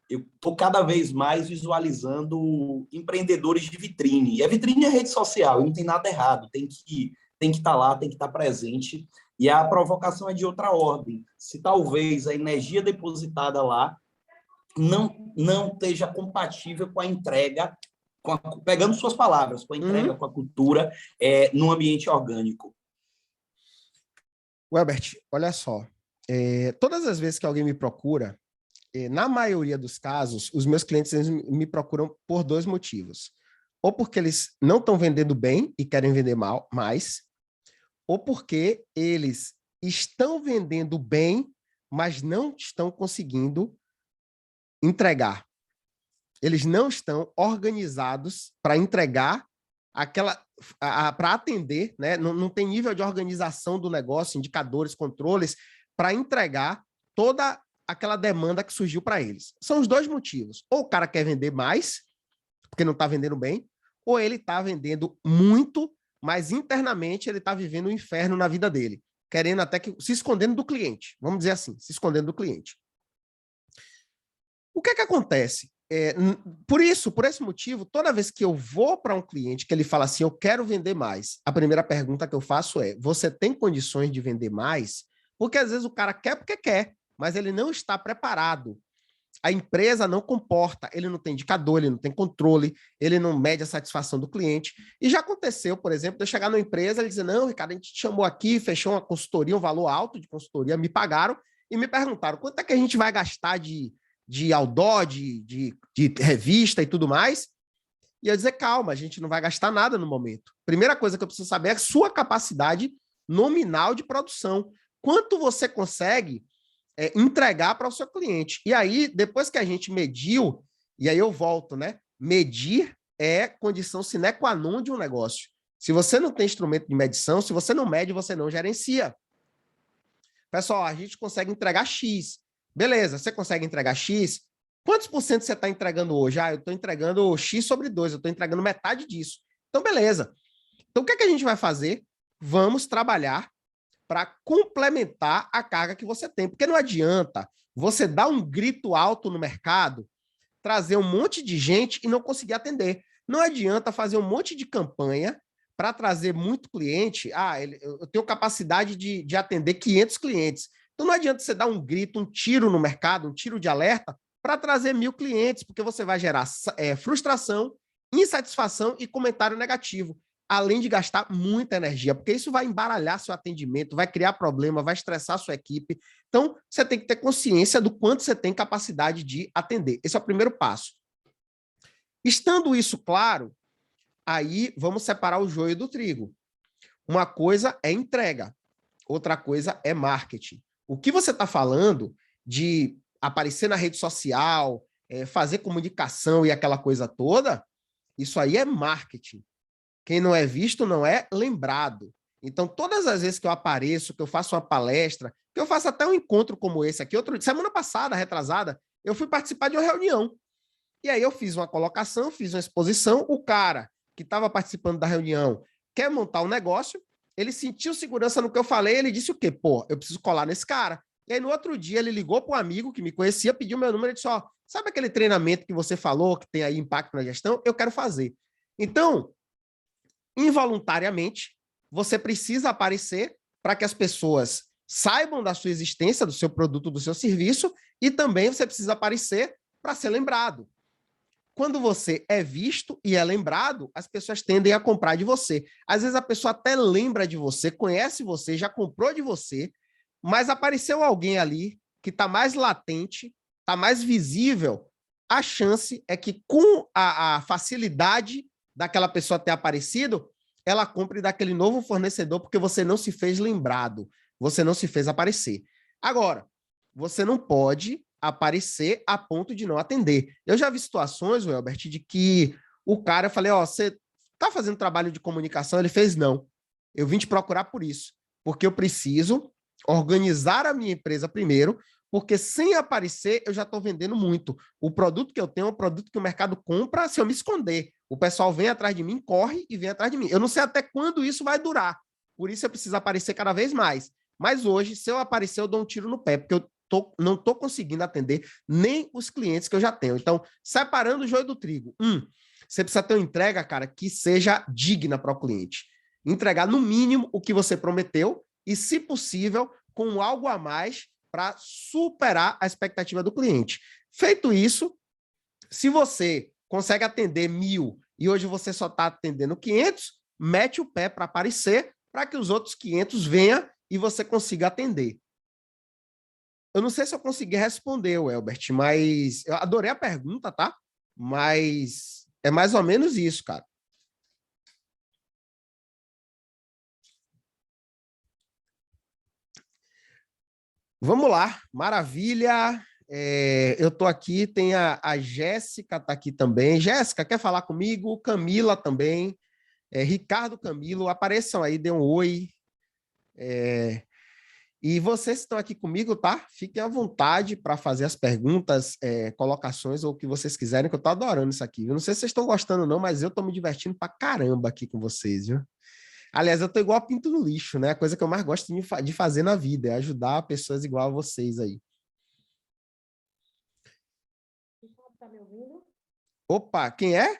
Speaker 3: eu estou cada vez mais visualizando empreendedores de vitrine. E a vitrine é rede social, e não tem nada errado, tem que estar lá, tem que estar presente. E a provocação é de outra ordem. Se talvez a energia depositada lá não esteja compatível com a entrega, pegando suas palavras, com a entrega, com a cultura, no ambiente orgânico.
Speaker 1: Welbert, olha só. Todas as vezes que alguém me procura, na maioria dos casos, os meus clientes eles me procuram por 2 motivos. Ou porque eles não estão vendendo bem e querem vender mais, ou porque eles estão vendendo bem, mas não estão conseguindo entregar. Eles não estão organizados para entregar para atender, né? Não tem nível de organização do negócio, indicadores, controles, para entregar toda aquela demanda que surgiu para eles. São os 2 motivos. Ou o cara quer vender mais, porque não está vendendo bem, ou ele está vendendo muito, mas internamente ele está vivendo um inferno na vida dele, querendo até que se escondendo do cliente. Vamos dizer assim, se escondendo do cliente. O que é que acontece? Por esse motivo, toda vez que eu vou para um cliente que ele fala assim, eu quero vender mais, a primeira pergunta que eu faço é, você tem condições de vender mais? Porque às vezes o cara quer porque quer, mas ele não está preparado. A empresa não comporta, ele não tem indicador, ele não tem controle, ele não mede a satisfação do cliente. E já aconteceu, por exemplo, de eu chegar numa empresa e dizer, não, Ricardo, a gente te chamou aqui, fechou uma consultoria, um valor alto de consultoria, me pagaram e me perguntaram, quanto é que a gente vai gastar de outdoor, de revista e tudo mais? E eu dizer, calma, a gente não vai gastar nada no momento. Primeira coisa que eu preciso saber é a sua capacidade nominal de produção. Quanto você consegue entregar para o seu cliente. E aí, depois que a gente mediu, e aí eu volto, né? Medir é condição sine qua non de um negócio. Se você não tem instrumento de medição, se você não mede, você não gerencia. Pessoal, a gente consegue entregar X. Beleza, você consegue entregar X? Quantos por cento você está entregando hoje? Eu estou entregando X sobre 2, eu estou entregando metade disso. Então, beleza. Então, o que é que a gente vai fazer? Vamos trabalhar para complementar a carga que você tem. Porque não adianta você dar um grito alto no mercado, trazer um monte de gente e não conseguir atender. Não adianta fazer um monte de campanha para trazer muito cliente. Eu tenho capacidade de atender 500 clientes. Então não adianta você dar um grito, um tiro no mercado, um tiro de alerta para trazer 1000 clientes, porque você vai gerar frustração, insatisfação e comentário negativo, além de gastar muita energia, porque isso vai embaralhar seu atendimento, vai criar problema, vai estressar sua equipe. Então, você tem que ter consciência do quanto você tem capacidade de atender. Esse é o primeiro passo. Estando isso claro, aí vamos separar o joio do trigo. Uma coisa é entrega, outra coisa é marketing. O que você está falando de aparecer na rede social, fazer comunicação e aquela coisa toda, isso aí é marketing. Quem não é visto não é lembrado. Então, todas as vezes que eu apareço, que eu faço uma palestra, que eu faço até um encontro como esse aqui, semana passada, retrasada, eu fui participar de uma reunião. E aí eu fiz uma colocação, fiz uma exposição, o cara que estava participando da reunião quer montar um negócio, ele sentiu segurança no que eu falei, ele disse o quê? Pô, eu preciso colar nesse cara. E aí no outro dia ele ligou para um amigo que me conhecia, pediu meu número e disse, sabe aquele treinamento que você falou, que tem aí impacto na gestão? Eu quero fazer. Então, involuntariamente, você precisa aparecer para que as pessoas saibam da sua existência, do seu produto, do seu serviço, e também você precisa aparecer para ser lembrado. Quando você é visto e é lembrado, as pessoas tendem a comprar de você. Às vezes a pessoa até lembra de você, conhece você, já comprou de você, mas apareceu alguém ali que está mais latente, está mais visível. A chance é que com a facilidade daquela pessoa ter aparecido, ela compre daquele novo fornecedor porque você não se fez lembrado, você não se fez aparecer. Agora, você não pode aparecer a ponto de não atender. Eu já vi situações, Welbert, de que o cara, eu falei, você está fazendo trabalho de comunicação? Ele fez, não. Eu vim te procurar por isso, porque eu preciso organizar a minha empresa primeiro, porque sem aparecer eu já estou vendendo muito. O produto que eu tenho é um produto que o mercado compra se eu me esconder. O pessoal vem atrás de mim, corre e vem atrás de mim. Eu não sei até quando isso vai durar. Por isso eu preciso aparecer cada vez mais. Mas hoje, se eu aparecer, eu dou um tiro no pé, porque eu não estou conseguindo atender nem os clientes que eu já tenho. Então, separando o joio do trigo. Você precisa ter uma entrega, cara, que seja digna para o cliente. Entregar, no mínimo, o que você prometeu e, se possível, com algo a mais para superar a expectativa do cliente. Feito isso, se você consegue atender 1000 e hoje você só está atendendo 500, mete o pé para aparecer para que os outros 500 venham e você consiga atender. Eu não sei se eu consegui responder, Welbert, mas eu adorei a pergunta, tá? Mas é mais ou menos isso, cara. Vamos lá, maravilha. Eu estou aqui, tem a Jéssica está aqui também. Jéssica, quer falar comigo? Camila também. Ricardo, Camilo, apareçam aí, dê um oi. E vocês que estão aqui comigo, tá? Fiquem à vontade para fazer as perguntas, colocações ou o que vocês quiserem, que eu estou adorando isso aqui. Eu não sei se vocês estão gostando não, mas eu estou me divertindo pra caramba aqui com vocês, viu? Aliás, eu estou igual a pinto no lixo, né? A coisa que eu mais gosto de fazer na vida é ajudar pessoas igual a vocês aí.
Speaker 7: Tá me ouvindo?
Speaker 1: Opa, quem é?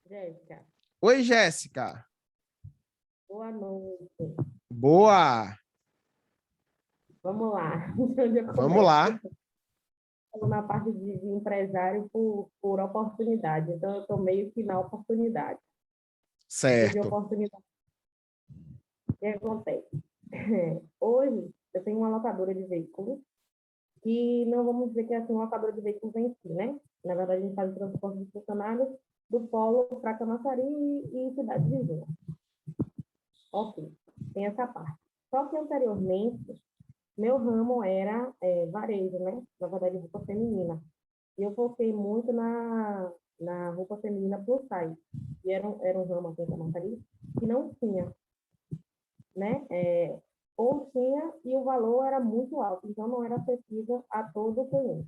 Speaker 7: Jéssica,
Speaker 1: Oi, Jéssica.
Speaker 7: boa noite.
Speaker 1: Boa.
Speaker 7: Vamos lá. Onde eu
Speaker 1: Vamos lá.
Speaker 7: Estou na parte de empresário por oportunidade. Então, eu estou meio que na oportunidade. De
Speaker 1: Certo.
Speaker 7: oportunidade. O que acontece? Hoje, eu tenho uma locadora de veículos e não vamos dizer que é assim, uma locadora de veículos em si, né? Na verdade, a gente faz o transporte de funcionários do polo para Camaçari e cidade vizinha. Ok, tem essa parte. Só que anteriormente, meu ramo era varejo, né? Na verdade, roupa feminina. E eu foquei muito na roupa feminina plus size. E era um ramo aqui em Camaçari que não tinha, né? Ou tinha e o valor era muito alto, então não era acessível a todo o cliente.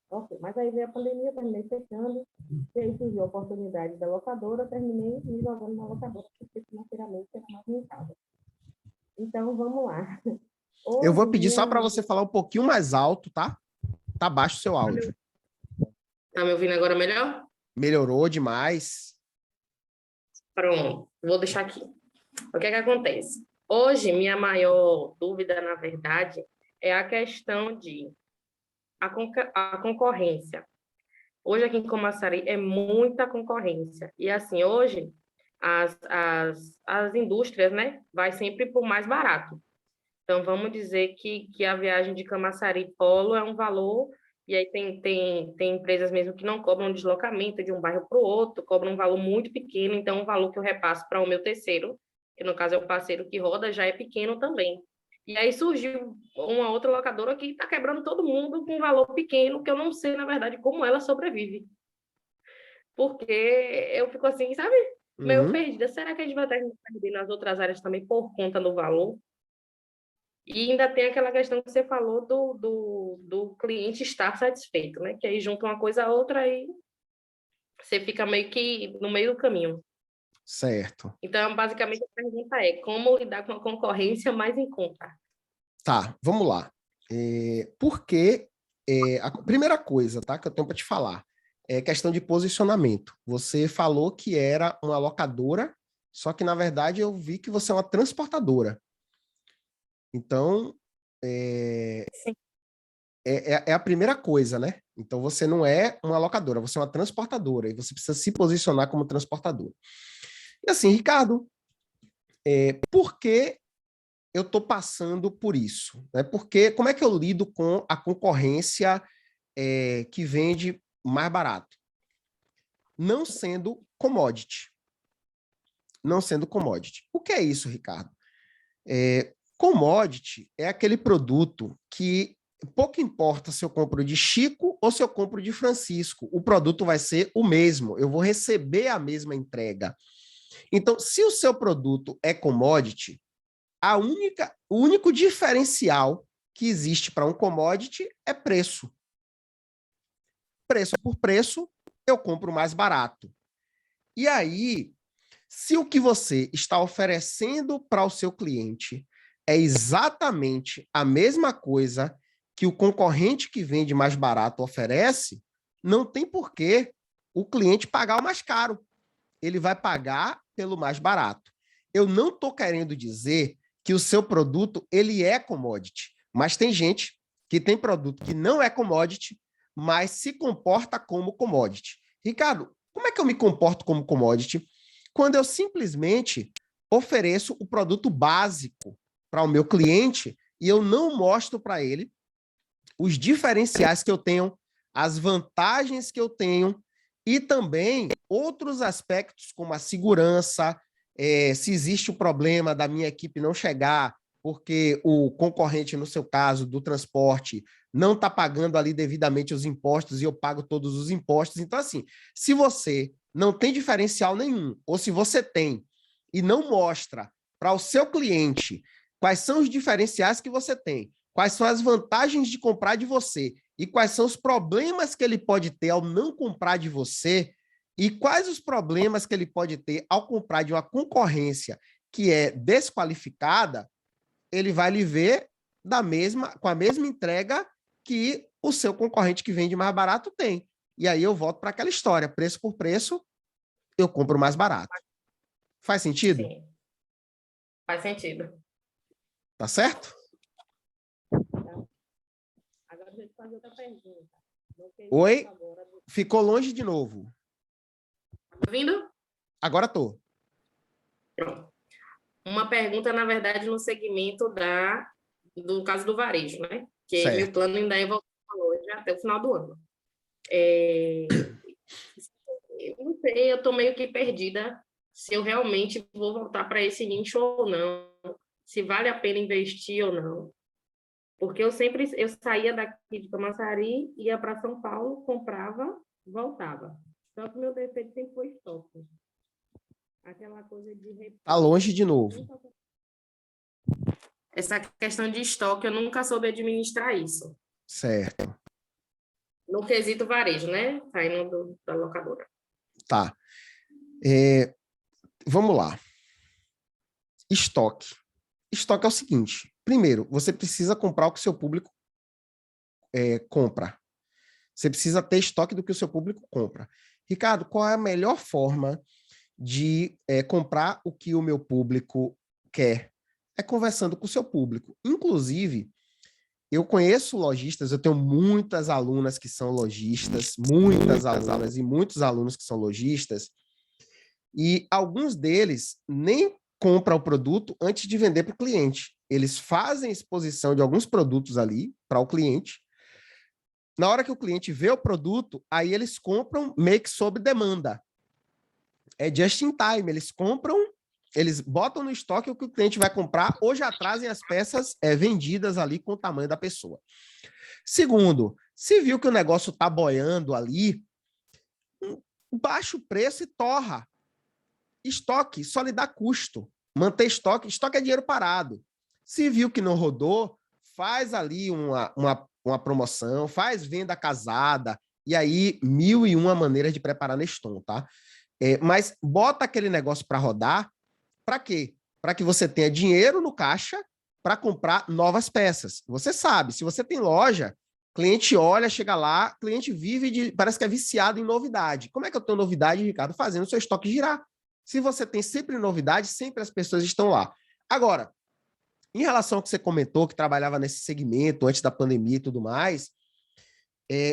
Speaker 7: Ok, mas aí veio a pandemia, terminei fechando, e aí surgiu a oportunidade da locadora, terminei me jogando na locadora, porque financeiramente era mais rentável. Então, vamos lá.
Speaker 1: Eu vou
Speaker 7: Hoje,
Speaker 1: pedir só
Speaker 7: minha...
Speaker 1: para você falar um pouquinho mais alto, tá? Tá baixo o seu áudio.
Speaker 7: Tá me ouvindo agora melhor?
Speaker 1: Melhorou demais.
Speaker 7: Pronto, vou deixar aqui. O que é que acontece? Hoje, minha maior dúvida, na verdade, é a questão de a concorrência. Hoje aqui em Camaçari é muita concorrência. E assim, hoje as indústrias, né, vai sempre por mais barato. Então, vamos dizer que a viagem de Camaçari Polo é um valor, e aí tem empresas mesmo que não cobram deslocamento de um bairro para o outro, cobram um valor muito pequeno, então o valor que eu repasso para o meu terceiro, que no caso é o parceiro que roda, já é pequeno também. E aí surgiu uma outra locadora que está quebrando todo mundo com um valor pequeno, que eu não sei, na verdade, como ela sobrevive. Porque eu fico assim, sabe, meio
Speaker 1: Uhum.
Speaker 7: perdida. Será que a gente vai estar perdendo nas outras áreas também por conta do valor? E ainda tem aquela questão que você falou do cliente estar satisfeito, né? Que aí junta uma coisa a outra e você fica meio que no meio do caminho.
Speaker 1: Certo.
Speaker 7: Então, basicamente, a pergunta é como lidar com a concorrência mais em conta?
Speaker 1: Tá, vamos lá. Porque a primeira coisa, tá, que eu tenho para te falar é questão de posicionamento. Você falou que era uma locadora, só que na verdade eu vi que você é uma transportadora. Então,
Speaker 7: Sim.
Speaker 1: é a primeira coisa, né? Então você não é uma locadora, você é uma transportadora e você precisa se posicionar como transportadora. E assim, Ricardo, por que eu estou passando por isso? Né? Porque como é que eu lido com a concorrência que vende mais barato? Não sendo commodity. Não sendo commodity. O que é isso, Ricardo? Commodity é aquele produto que pouco importa se eu compro de Chico ou se eu compro de Francisco, o produto vai ser o mesmo, eu vou receber a mesma entrega. Então, se o seu produto é commodity, o único diferencial que existe para um commodity é preço. Preço por preço, eu compro mais barato. E aí, se o que você está oferecendo para o seu cliente é exatamente a mesma coisa que o concorrente que vende mais barato oferece, não tem por que o cliente pagar o mais caro. Ele vai pagar pelo mais barato. Eu não estou querendo dizer que o seu produto ele é commodity, mas tem gente que tem produto que não é commodity, mas se comporta como commodity. Ricardo, como é que eu me comporto como commodity? Quando eu simplesmente ofereço o produto básico para o meu cliente e eu não mostro para ele os diferenciais que eu tenho, as vantagens que eu tenho e também outros aspectos como a segurança, se existe o problema da minha equipe não chegar porque o concorrente, no seu caso, do transporte, não está pagando ali devidamente os impostos e eu pago todos os impostos. Então, assim, se você não tem diferencial nenhum, ou se você tem e não mostra para o seu cliente quais são os diferenciais que você tem, quais são as vantagens de comprar de você e quais são os problemas que ele pode ter ao não comprar de você e quais os problemas que ele pode ter ao comprar de uma concorrência que é desqualificada, ele vai lhe ver com a mesma entrega que o seu concorrente que vende mais barato tem. e aí eu volto para aquela história, preço por preço, eu compro mais barato. Faz sentido?
Speaker 5: Sim. Faz sentido.
Speaker 1: Tá certo?
Speaker 7: Agora deixa eu fazer outra pergunta.
Speaker 1: Oi? Ficou longe de novo.
Speaker 5: Tá ouvindo?
Speaker 1: Agora tô.
Speaker 5: Pronto. Uma pergunta, na verdade, no segmento do caso do varejo, né? Que
Speaker 1: Certo.
Speaker 5: meu plano ainda é voltar hoje até o final do ano. Eu não sei, eu estou meio que perdida se eu realmente vou voltar para esse nicho ou não, se vale a pena investir ou não. Porque eu saía daqui de Camaçari, ia para São Paulo, comprava, voltava. Só que o meu defeito sempre foi estoque. Aquela coisa de...
Speaker 1: Tá longe de novo.
Speaker 5: Essa questão de estoque, eu nunca soube administrar isso.
Speaker 1: Certo.
Speaker 5: No quesito varejo, né? Saindo da locadora.
Speaker 1: Tá. Vamos lá. Estoque. Estoque é o seguinte. Primeiro, você precisa comprar o que o seu público compra. Você precisa ter estoque do que o seu público compra. Ricardo, qual é a melhor forma de comprar o que o meu público quer? É conversando com o seu público. Inclusive, eu conheço lojistas, eu tenho muitas alunas que são lojistas, muitas alunas e muitos alunos que são lojistas, e alguns deles nem compram o produto antes de vender para o cliente. Eles fazem exposição de alguns produtos ali para o cliente. Na hora que o cliente vê o produto, aí eles compram meio que sob demanda. É just in time, eles compram, eles botam no estoque o que o cliente vai comprar ou já trazem as peças vendidas ali com o tamanho da pessoa. Segundo, se viu que o negócio está boiando ali, baixa o preço e torra. Estoque só lhe dá custo. Manter estoque é dinheiro parado. Se viu que não rodou, faz ali uma promoção, faz venda casada, e aí 1001 maneiras de preparar Neston, tá? Mas bota aquele negócio para rodar, para quê? Para que você tenha dinheiro no caixa para comprar novas peças. Você sabe, se você tem loja, cliente olha, chega lá, cliente parece que é viciado em novidade. Como é que eu tenho novidade, Ricardo? Fazendo o seu estoque girar. Se você tem sempre novidade, sempre as pessoas estão lá. Agora, em relação ao que você comentou, que trabalhava nesse segmento antes da pandemia e tudo mais,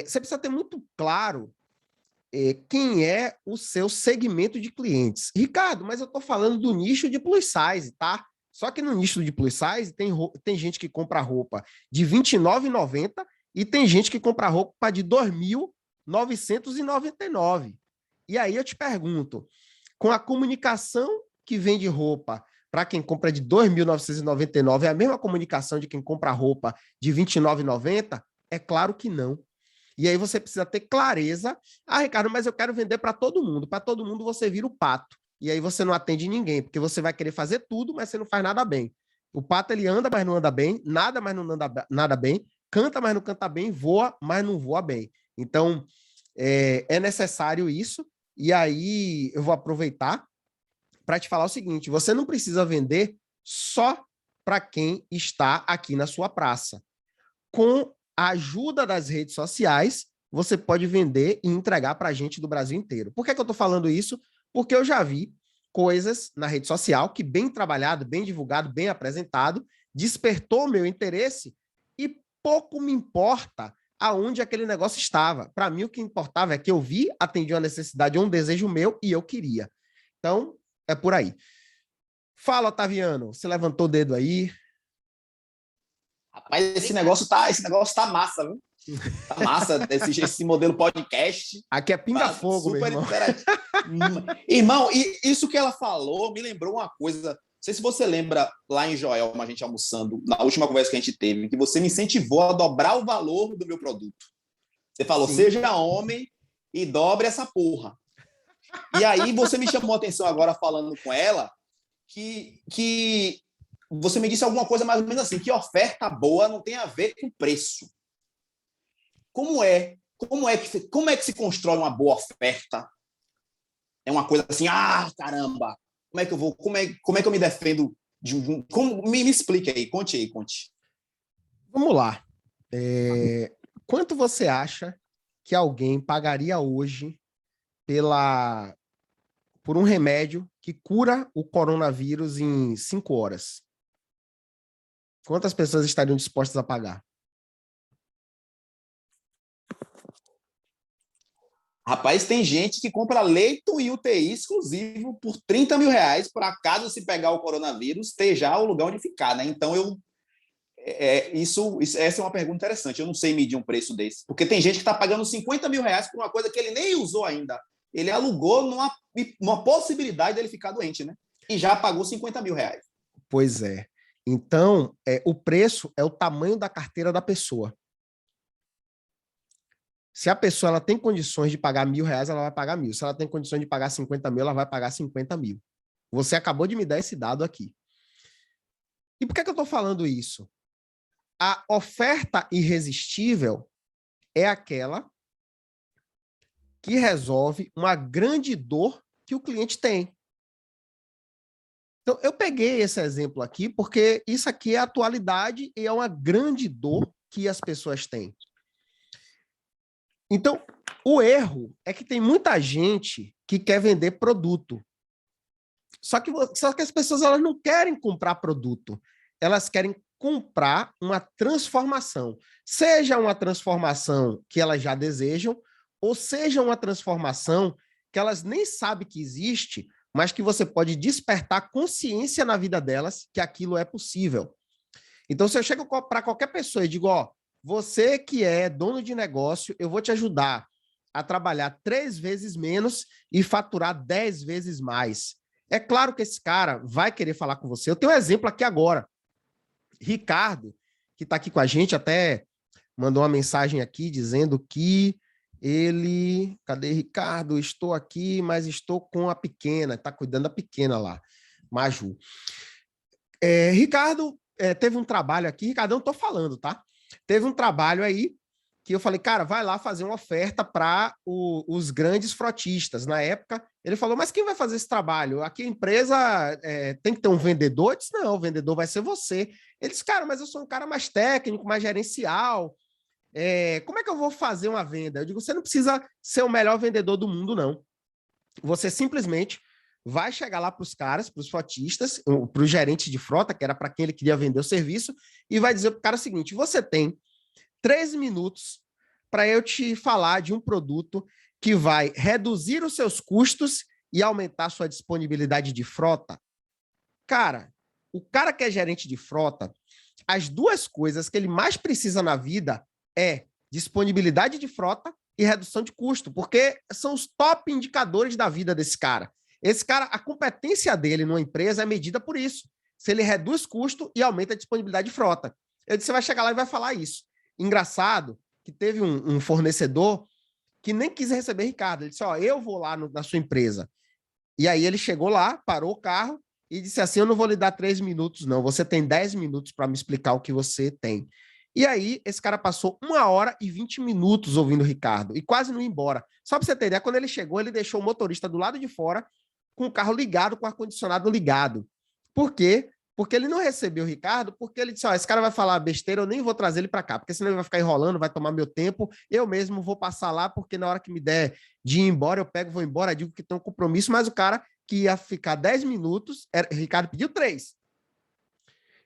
Speaker 1: você precisa ter muito claro quem é o seu segmento de clientes. Ricardo, mas eu estou falando do nicho de plus size, tá? Só que no nicho de plus size tem gente que compra roupa de R$ 29,90 e tem gente que compra roupa de R$ 2.999. E aí eu te pergunto, com a comunicação que vende roupa para quem compra de R$ 2.999, é a mesma comunicação de quem compra roupa de R$ 29,90? É claro que não. E aí você precisa ter clareza. Ah, Ricardo, mas eu quero vender para todo mundo. Para todo mundo você vira o pato. E aí você não atende ninguém, porque você vai querer fazer tudo, mas você não faz nada bem. O pato, ele anda, mas não anda bem, nada, mas não anda nada bem, canta, mas não canta bem, voa, mas não voa bem. Então, é necessário isso. E aí eu vou aproveitar para te falar o seguinte, você não precisa vender só para quem está aqui na sua praça. Com a ajuda das redes sociais, você pode vender e entregar para a gente do Brasil inteiro. Por que eu estou falando isso? Porque eu já vi coisas na rede social que, bem trabalhado, bem divulgado, bem apresentado, despertou o meu interesse e pouco me importa aonde aquele negócio estava. Para mim, o que importava é que eu vi, atendi uma necessidade ou um desejo meu e eu queria. Então, é por aí. Fala, Otaviano, você levantou o dedo aí.
Speaker 6: Rapaz, esse negócio tá massa, viu? Tá massa esse modelo podcast.
Speaker 1: Aqui é pinga-fogo,
Speaker 6: super
Speaker 1: meu irmão.
Speaker 6: interativo. Irmão, e isso que ela falou me lembrou uma coisa. Não sei se você lembra lá em Joelma, a gente almoçando, na última conversa que a gente teve, que você me incentivou a dobrar o valor do meu produto. Você falou, seja homem e dobre essa porra. E aí você me chamou a atenção agora falando com ela que você me disse alguma coisa mais ou menos assim, que oferta boa não tem a ver com preço. Como é que se constrói uma boa oferta? É uma coisa assim, caramba, como é que eu me defendo? Me explique aí, conte.
Speaker 1: Vamos lá. Quanto você acha que alguém pagaria hoje por um remédio que cura o coronavírus em 5 horas? Quantas pessoas estariam dispostas a pagar?
Speaker 6: Rapaz, tem gente que compra leito e UTI exclusivo por 30 mil reais para caso se pegar o coronavírus, ter já o lugar onde ficar, né? Então, essa é uma pergunta interessante. Eu não sei medir um preço desse, porque tem gente que está pagando 50 mil reais por uma coisa que ele nem usou ainda. Ele alugou numa possibilidade dele ficar doente, né? E já pagou 50 mil reais.
Speaker 1: Pois é. Então, o preço é o tamanho da carteira da pessoa. Se a pessoa ela tem condições de pagar R$1.000, ela vai pagar 1.000. Se ela tem condições de pagar 50 mil, ela vai pagar 50 mil. Você acabou de me dar esse dado aqui. E por que eu estou falando isso? A oferta irresistível é aquela que resolve uma grande dor que o cliente tem. Então, eu peguei esse exemplo aqui porque isso aqui é atualidade e é uma grande dor que as pessoas têm. Então, o erro é que tem muita gente que quer vender produto. Só que as pessoas elas não querem comprar produto. Elas querem comprar uma transformação. Seja uma transformação que elas já desejam, ou seja uma transformação que elas nem sabem que existe, mas que você pode despertar consciência na vida delas que aquilo é possível. Então, se eu chego para qualquer pessoa e digo, ó, você que é dono de negócio, eu vou te ajudar a trabalhar 3 vezes menos e faturar 10 vezes mais. É claro que esse cara vai querer falar com você. Eu tenho um exemplo aqui agora. Ricardo, que está aqui com a gente, até mandou uma mensagem aqui dizendo que ele... Cadê Ricardo? Estou aqui, mas estou com a pequena. Está cuidando da pequena lá, Maju. Ricardo teve um trabalho aqui. Ricardão, estou falando, tá? Teve um trabalho aí que eu falei, cara, vai lá fazer uma oferta para os grandes frotistas. Na época, ele falou, mas quem vai fazer esse trabalho? Aqui a empresa tem que ter um vendedor? Eu disse, não, o vendedor vai ser você. Ele disse, cara, mas eu sou um cara mais técnico, mais gerencial. Como é que eu vou fazer uma venda? Eu digo, você não precisa ser o melhor vendedor do mundo, não. Você simplesmente vai chegar lá para os caras, para os frotistas, para o gerente de frota, que era para quem ele queria vender o serviço, e vai dizer para o cara o seguinte, você tem 3 minutos para eu te falar de um produto que vai reduzir os seus custos e aumentar a sua disponibilidade de frota. Cara, o cara que é gerente de frota, as 2 coisas que ele mais precisa na vida é disponibilidade de frota e redução de custo, porque são os top indicadores da vida desse cara. Esse cara, a competência dele numa empresa é medida por isso. Se ele reduz custo e aumenta a disponibilidade de frota. Eu disse, você vai chegar lá e vai falar isso. Engraçado que teve um fornecedor que nem quis receber Ricardo. Ele disse, ó, eu vou lá na sua empresa. E aí ele chegou lá, parou o carro e disse assim, eu não vou lhe dar 3 minutos, não. Você tem 10 minutos para me explicar o que você tem. E aí, esse cara passou 1 hora e 20 minutos ouvindo o Ricardo e quase não ia embora. Só para você ter ideia, quando ele chegou, ele deixou o motorista do lado de fora com o carro ligado, com o ar-condicionado ligado. Por quê? Porque ele não recebeu o Ricardo, porque ele disse, ó, esse cara vai falar besteira, eu nem vou trazer ele para cá, porque senão ele vai ficar enrolando, vai tomar meu tempo, eu mesmo vou passar lá, porque na hora que me der de ir embora, eu pego, vou embora, digo que tem um compromisso, mas o cara que ia ficar 10 minutos, Ricardo pediu 3.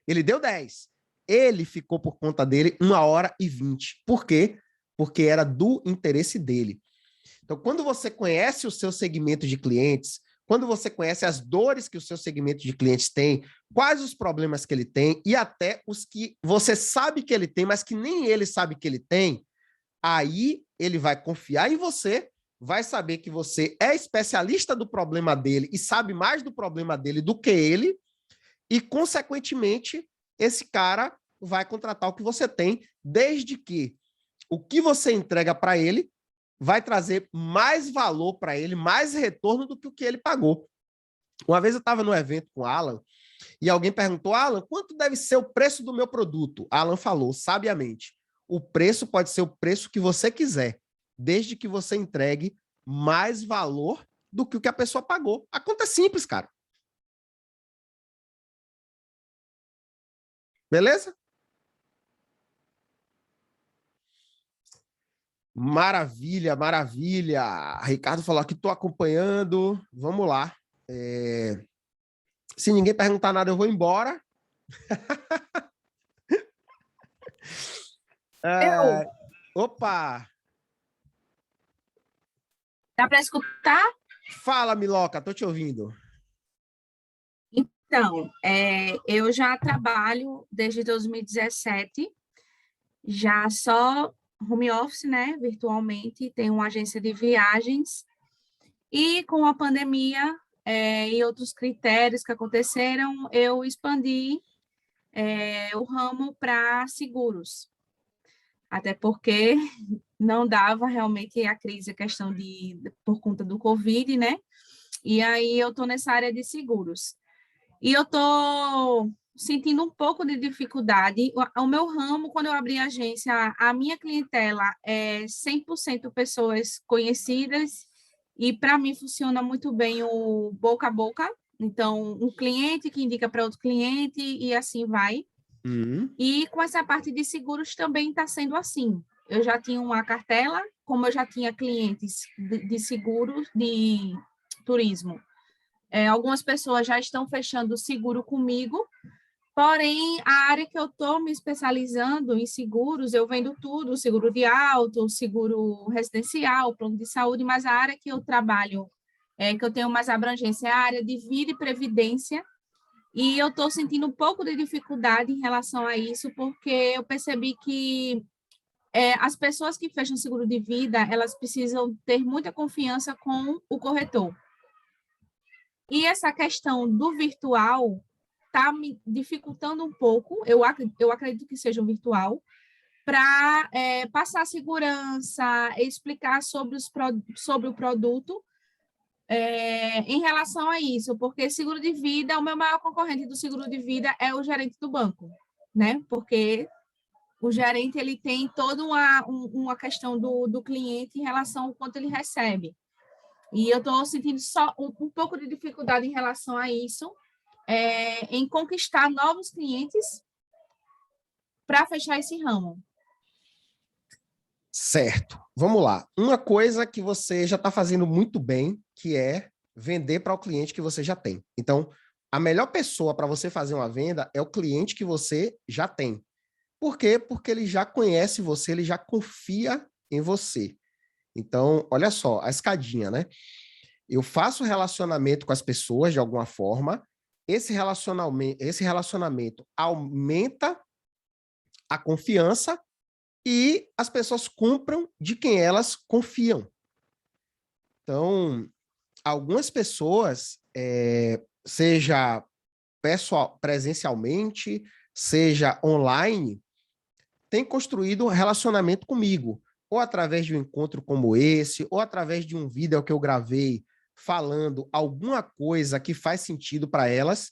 Speaker 1: Ele deu 10. Ele ficou por conta dele 1 hora e 20. Por quê? Porque era do interesse dele. Então, quando você conhece o seu segmento de clientes, quando você conhece as dores que o seu segmento de clientes tem, quais os problemas que ele tem e até os que você sabe que ele tem, mas que nem ele sabe que ele tem, aí ele vai confiar em você, vai saber que você é especialista do problema dele e sabe mais do problema dele do que ele, e, consequentemente, esse cara vai contratar o que você tem, desde que o que você entrega para ele vai trazer mais valor para ele, mais retorno do que o que ele pagou. Uma vez eu estava no evento com o Alan e alguém perguntou, Alan, quanto deve ser o preço do meu produto? Alan falou, sabiamente, o preço pode ser o preço que você quiser, desde que você entregue mais valor do que o que a pessoa pagou. A conta é simples, cara. Beleza? Maravilha, maravilha. Ricardo falou que estou acompanhando. Vamos lá. Se ninguém perguntar nada, eu vou embora. Opa!
Speaker 8: Dá para escutar?
Speaker 1: Fala, Miloca, estou te ouvindo.
Speaker 8: Então, eu já trabalho desde 2017, já só home office, né, virtualmente, tenho uma agência de viagens, e com a pandemia e outros critérios que aconteceram, eu expandi o ramo para seguros, até porque não dava realmente a crise, a questão por conta do Covid, né, e aí eu estou nessa área de seguros. E eu estou sentindo um pouco de dificuldade. O meu ramo, quando eu abri a agência, a minha clientela é 100% pessoas conhecidas e, para mim, funciona muito bem o boca a boca. Então, um cliente que indica para outro cliente e assim vai. E com essa parte de seguros também está sendo assim. Eu já tinha uma cartela, como eu já tinha clientes de seguros, de turismo. Algumas pessoas já estão fechando seguro comigo, porém, a área que eu estou me especializando em seguros, eu vendo tudo, seguro de auto, seguro residencial, plano de saúde, mas a área que eu trabalho, que eu tenho mais abrangência, é a área de vida e previdência, e eu estou sentindo um pouco de dificuldade em relação a isso, porque eu percebi que as pessoas que fecham seguro de vida, elas precisam ter muita confiança com o corretor. E essa questão do virtual está me dificultando um pouco, eu acredito que seja um virtual, para passar segurança, explicar sobre o produto em relação a isso, porque seguro de vida, o meu maior concorrente do seguro de vida é o gerente do banco, né? Porque o gerente ele tem toda uma questão do cliente em relação ao quanto ele recebe. E eu estou sentindo só um pouco de dificuldade em relação a isso, em conquistar novos clientes para fechar esse ramo.
Speaker 1: Certo. Vamos lá. Uma coisa que você já está fazendo muito bem, que é vender para o cliente que você já tem. Então, a melhor pessoa para você fazer uma venda é o cliente que você já tem. Por quê? Porque ele já conhece você, ele já confia em você. Então, olha só, a escadinha, né? Eu faço relacionamento com as pessoas de alguma forma, esse relacionamento aumenta a confiança e as pessoas compram de quem elas confiam. Então, algumas pessoas, seja presencialmente, seja online, têm construído um relacionamento comigo, ou através de um encontro como esse, ou através de um vídeo que eu gravei falando alguma coisa que faz sentido para elas.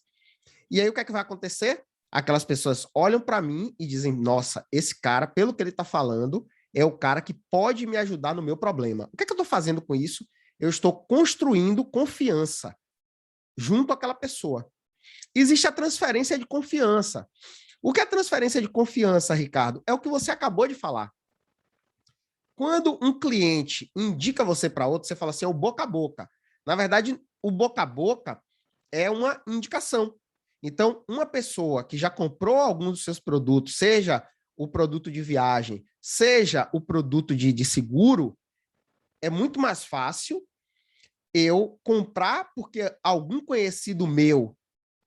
Speaker 1: E aí o que é que vai acontecer? Aquelas pessoas olham para mim e dizem, nossa, esse cara, pelo que ele está falando, é o cara que pode me ajudar no meu problema. O que é que eu estou fazendo com isso? Eu estou construindo confiança junto àquela pessoa. Existe a transferência de confiança. O que é transferência de confiança, Ricardo? É o que você acabou de falar. Quando um cliente indica você para outro, você fala assim, é o boca a boca. Na verdade, o boca a boca é uma indicação. Então, uma pessoa que já comprou algum dos seus produtos, seja o produto de viagem, seja o produto de seguro, é muito mais fácil eu comprar porque algum conhecido meu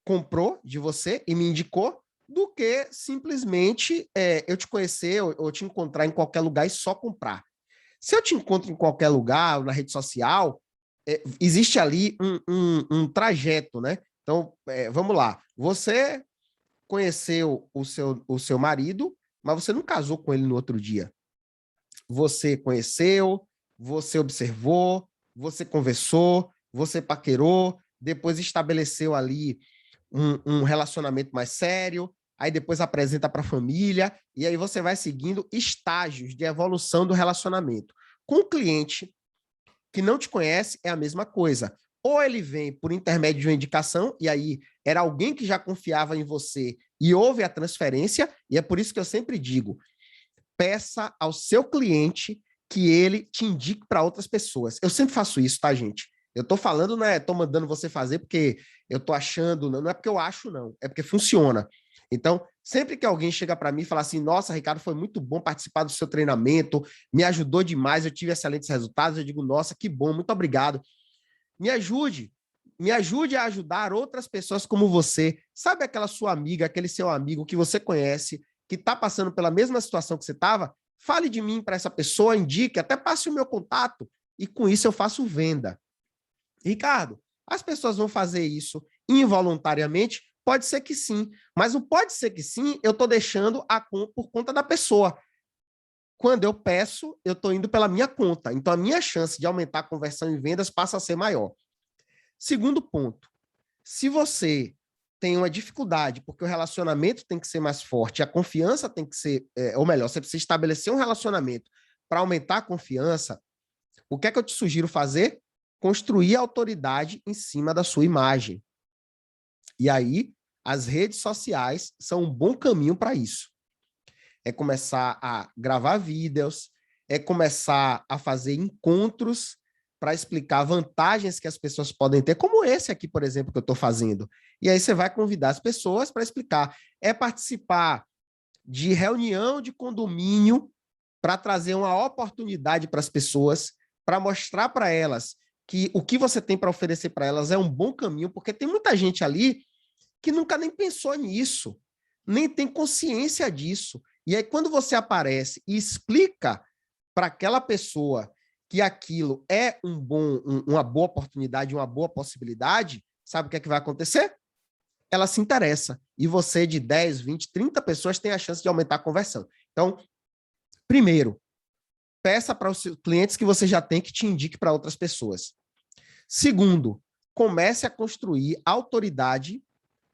Speaker 1: comprou de você e me indicou, do que simplesmente eu te conhecer ou te encontrar em qualquer lugar e só comprar. Se eu te encontro em qualquer lugar, na rede social, existe ali um trajeto, né? Então, vamos lá. Você conheceu o seu marido, mas você não casou com ele no outro dia. Você conheceu, você observou, você conversou, você paquerou, depois estabeleceu ali um relacionamento mais sério, aí depois apresenta para a família, e aí você vai seguindo estágios de evolução do relacionamento. Com o cliente que não te conhece, é a mesma coisa. Ou ele vem por intermédio de uma indicação, e aí era alguém que já confiava em você e houve a transferência, e é por isso que eu sempre digo, peça ao seu cliente que ele te indique para outras pessoas. Eu sempre faço isso, tá, gente? Eu tô falando, né? Tô mandando você fazer porque eu tô achando, não é porque eu acho, não, é porque funciona. Então, sempre que alguém chega para mim e fala assim, nossa, Ricardo, foi muito bom participar do seu treinamento, me ajudou demais, eu tive excelentes resultados, eu digo, nossa, que bom, muito obrigado. Me ajude a ajudar outras pessoas como você. Sabe aquela sua amiga, aquele seu amigo que você conhece, que está passando pela mesma situação que você estava? Fale de mim para essa pessoa, indique, até passe o meu contato, e com isso eu faço venda. Ricardo, as pessoas vão fazer isso involuntariamente? Pode ser que sim, mas o pode ser que sim, eu estou deixando por conta da pessoa. Quando eu peço, eu estou indo pela minha conta. Então, a minha chance de aumentar a conversão em vendas passa a ser maior. Segundo ponto, se você tem uma dificuldade, porque o relacionamento tem que ser mais forte, a confiança tem que ser, ou melhor, você precisa estabelecer um relacionamento para aumentar a confiança, o que é que eu te sugiro fazer? Construir autoridade em cima da sua imagem. E aí, as redes sociais são um bom caminho para isso. É começar a gravar vídeos, é começar a fazer encontros para explicar vantagens que as pessoas podem ter, como esse aqui, por exemplo, que eu estou fazendo. E aí você vai convidar as pessoas para explicar. É participar de reunião de condomínio para trazer uma oportunidade para as pessoas, para mostrar para elas que o que você tem para oferecer para elas é um bom caminho, porque tem muita gente ali que nunca nem pensou nisso, nem tem consciência disso. E aí, quando você aparece e explica para aquela pessoa que aquilo é uma boa oportunidade, uma boa possibilidade, sabe o que é que vai acontecer? Ela se interessa. E você, de 10, 20, 30 pessoas, tem a chance de aumentar a conversão. Então, primeiro, peça para os seus clientes que você já tem que te indique para outras pessoas. Segundo, comece a construir autoridade,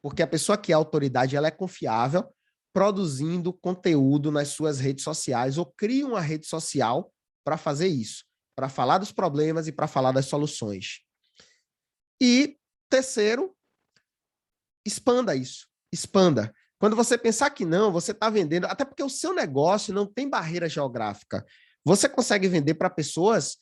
Speaker 1: porque a pessoa que é autoridade, ela é confiável, produzindo conteúdo nas suas redes sociais, ou crie uma rede social para fazer isso, para falar dos problemas e para falar das soluções. E terceiro, expanda isso, expanda. Quando você pensar que não, você está vendendo, até porque o seu negócio não tem barreira geográfica. Você consegue vender para pessoas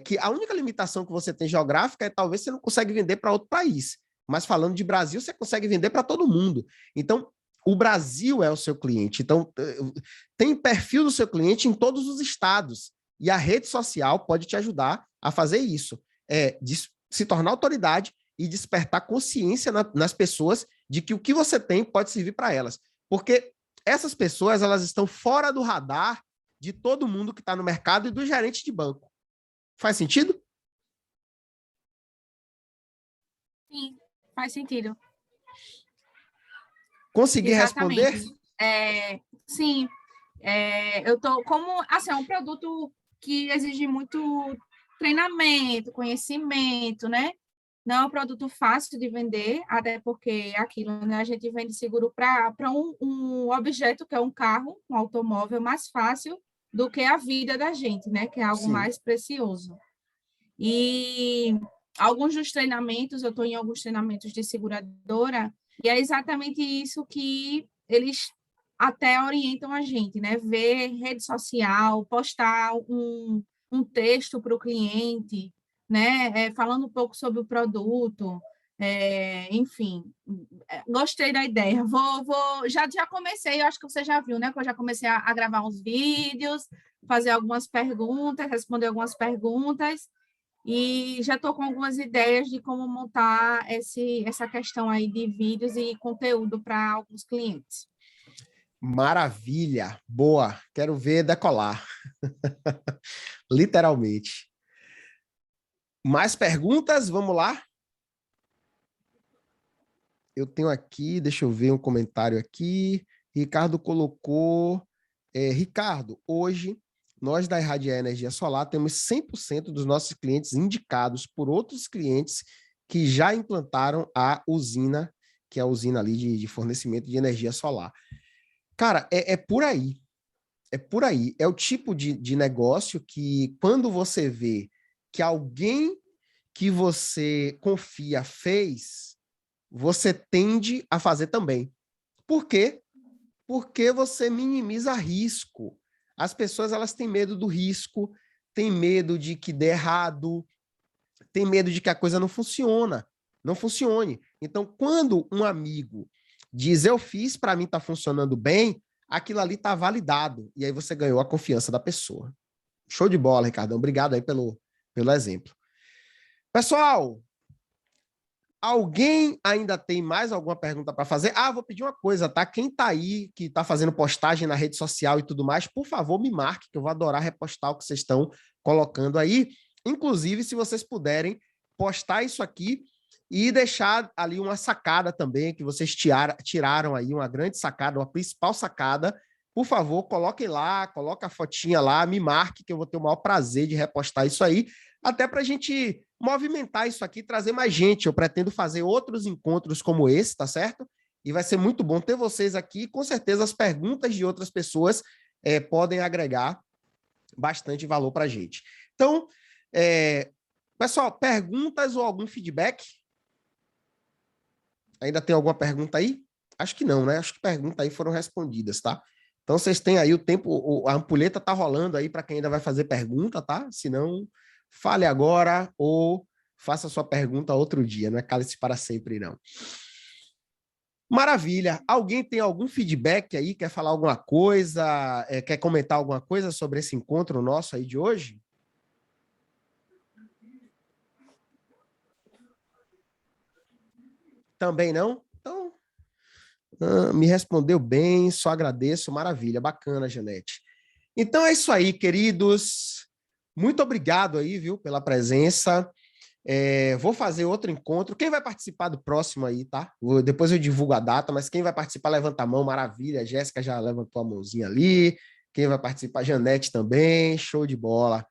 Speaker 1: que a única limitação que você tem geográfica é talvez você não consegue vender para outro país. Mas falando de Brasil, você consegue vender para todo mundo. Então, o Brasil é o seu cliente. Então, tem perfil do seu cliente em todos os estados. E a rede social pode te ajudar a fazer isso. Se tornar autoridade e despertar consciência nas pessoas de que o que você tem pode servir para elas. Porque essas pessoas, elas estão fora do radar de todo mundo que está no mercado e do gerente de banco. Faz sentido?
Speaker 8: Sim, faz sentido.
Speaker 1: Consegui responder?
Speaker 8: Sim. Eu tô como assim, é um produto que exige muito treinamento, conhecimento, né? Não é um produto fácil de vender, até porque aquilo, né? A gente vende seguro para um objeto que é um carro, um automóvel, mais fácil do que a vida da gente, né? Que é algo
Speaker 1: Sim.
Speaker 8: mais precioso. E alguns dos treinamentos, eu estou em alguns treinamentos de seguradora, e é exatamente isso que eles até orientam a gente, né? Ver rede social, postar um texto para o cliente, né? Falando um pouco sobre o produto, enfim, gostei da ideia. Já comecei, eu acho que você já viu, né? Que eu já comecei a gravar uns vídeos, fazer algumas perguntas, responder algumas perguntas, e já estou com algumas ideias de como montar essa questão aí de vídeos e conteúdo para alguns clientes.
Speaker 1: Maravilha, boa, quero ver decolar. Literalmente. Mais perguntas? Vamos lá? Eu tenho aqui, deixa eu ver um comentário aqui. Ricardo colocou... Ricardo, hoje, nós da Irradiar Energia Solar temos 100% dos nossos clientes indicados por outros clientes que já implantaram a usina, que é a usina ali de fornecimento de energia solar. Cara, é por aí. É por aí. É o tipo de negócio que, quando você vê que alguém que você confia fez, você tende a fazer também. Por quê? Porque você minimiza risco. As pessoas, elas têm medo do risco, têm medo de que dê errado, têm medo de que a coisa não funcione. Então, quando um amigo diz, eu fiz, para mim tá funcionando bem, aquilo ali tá validado. E aí você ganhou a confiança da pessoa. Show de bola, Ricardão. Obrigado aí pelo exemplo. Pessoal, alguém ainda tem mais alguma pergunta para fazer? Vou pedir uma coisa, tá? Quem tá aí, que tá fazendo postagem na rede social e tudo mais, por favor, me marque, que eu vou adorar repostar o que vocês estão colocando aí. Inclusive, se vocês puderem postar isso aqui e deixar ali uma sacada também, que vocês tiraram aí, uma grande sacada, uma principal sacada, por favor, coloquem lá, coloca a fotinha lá, me marque, que eu vou ter o maior prazer de repostar isso aí, até para a gente movimentar isso aqui, trazer mais gente. Eu pretendo fazer outros encontros como esse, tá certo? E vai ser muito bom ter vocês aqui. Com certeza, as perguntas de outras pessoas podem agregar bastante valor para a gente. Então, pessoal, perguntas ou algum feedback? Ainda tem alguma pergunta aí? Acho que não, né? Acho que perguntas aí foram respondidas, tá? Então, vocês têm aí o tempo, a ampulheta tá rolando aí para quem ainda vai fazer pergunta, tá? Se não, fale agora ou faça sua pergunta outro dia, não é cale-se para sempre, não. Maravilha. Alguém tem algum feedback aí? Quer falar alguma coisa? Quer comentar alguma coisa sobre esse encontro nosso aí de hoje? Também não? Então, me respondeu bem, só agradeço, maravilha, bacana, Janete. Então é isso aí, queridos. Muito obrigado aí, viu, pela presença. Vou fazer outro encontro. Quem vai participar do próximo aí, tá? Depois eu divulgo a data, mas quem vai participar, levanta a mão, maravilha. A Jéssica já levantou a mãozinha ali. Quem vai participar, Janete também, show de bola.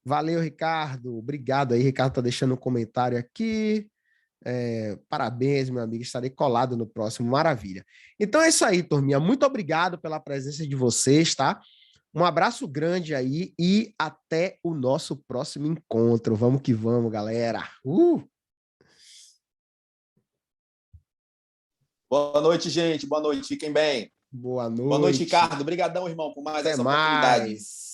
Speaker 1: Valeu, Ricardo. Obrigado aí, Ricardo tá deixando um comentário aqui. Parabéns, meu amigo, estarei colado no próximo, maravilha. Então é isso aí, turminha, muito obrigado pela presença de vocês, tá? Um abraço grande aí e até o nosso próximo encontro. Vamos que vamos, galera.
Speaker 6: Boa noite, gente. Boa noite. Fiquem bem.
Speaker 1: Boa noite.
Speaker 6: Boa noite, Ricardo. Obrigadão, irmão, por mais
Speaker 1: Até
Speaker 6: essa oportunidade.
Speaker 1: mais.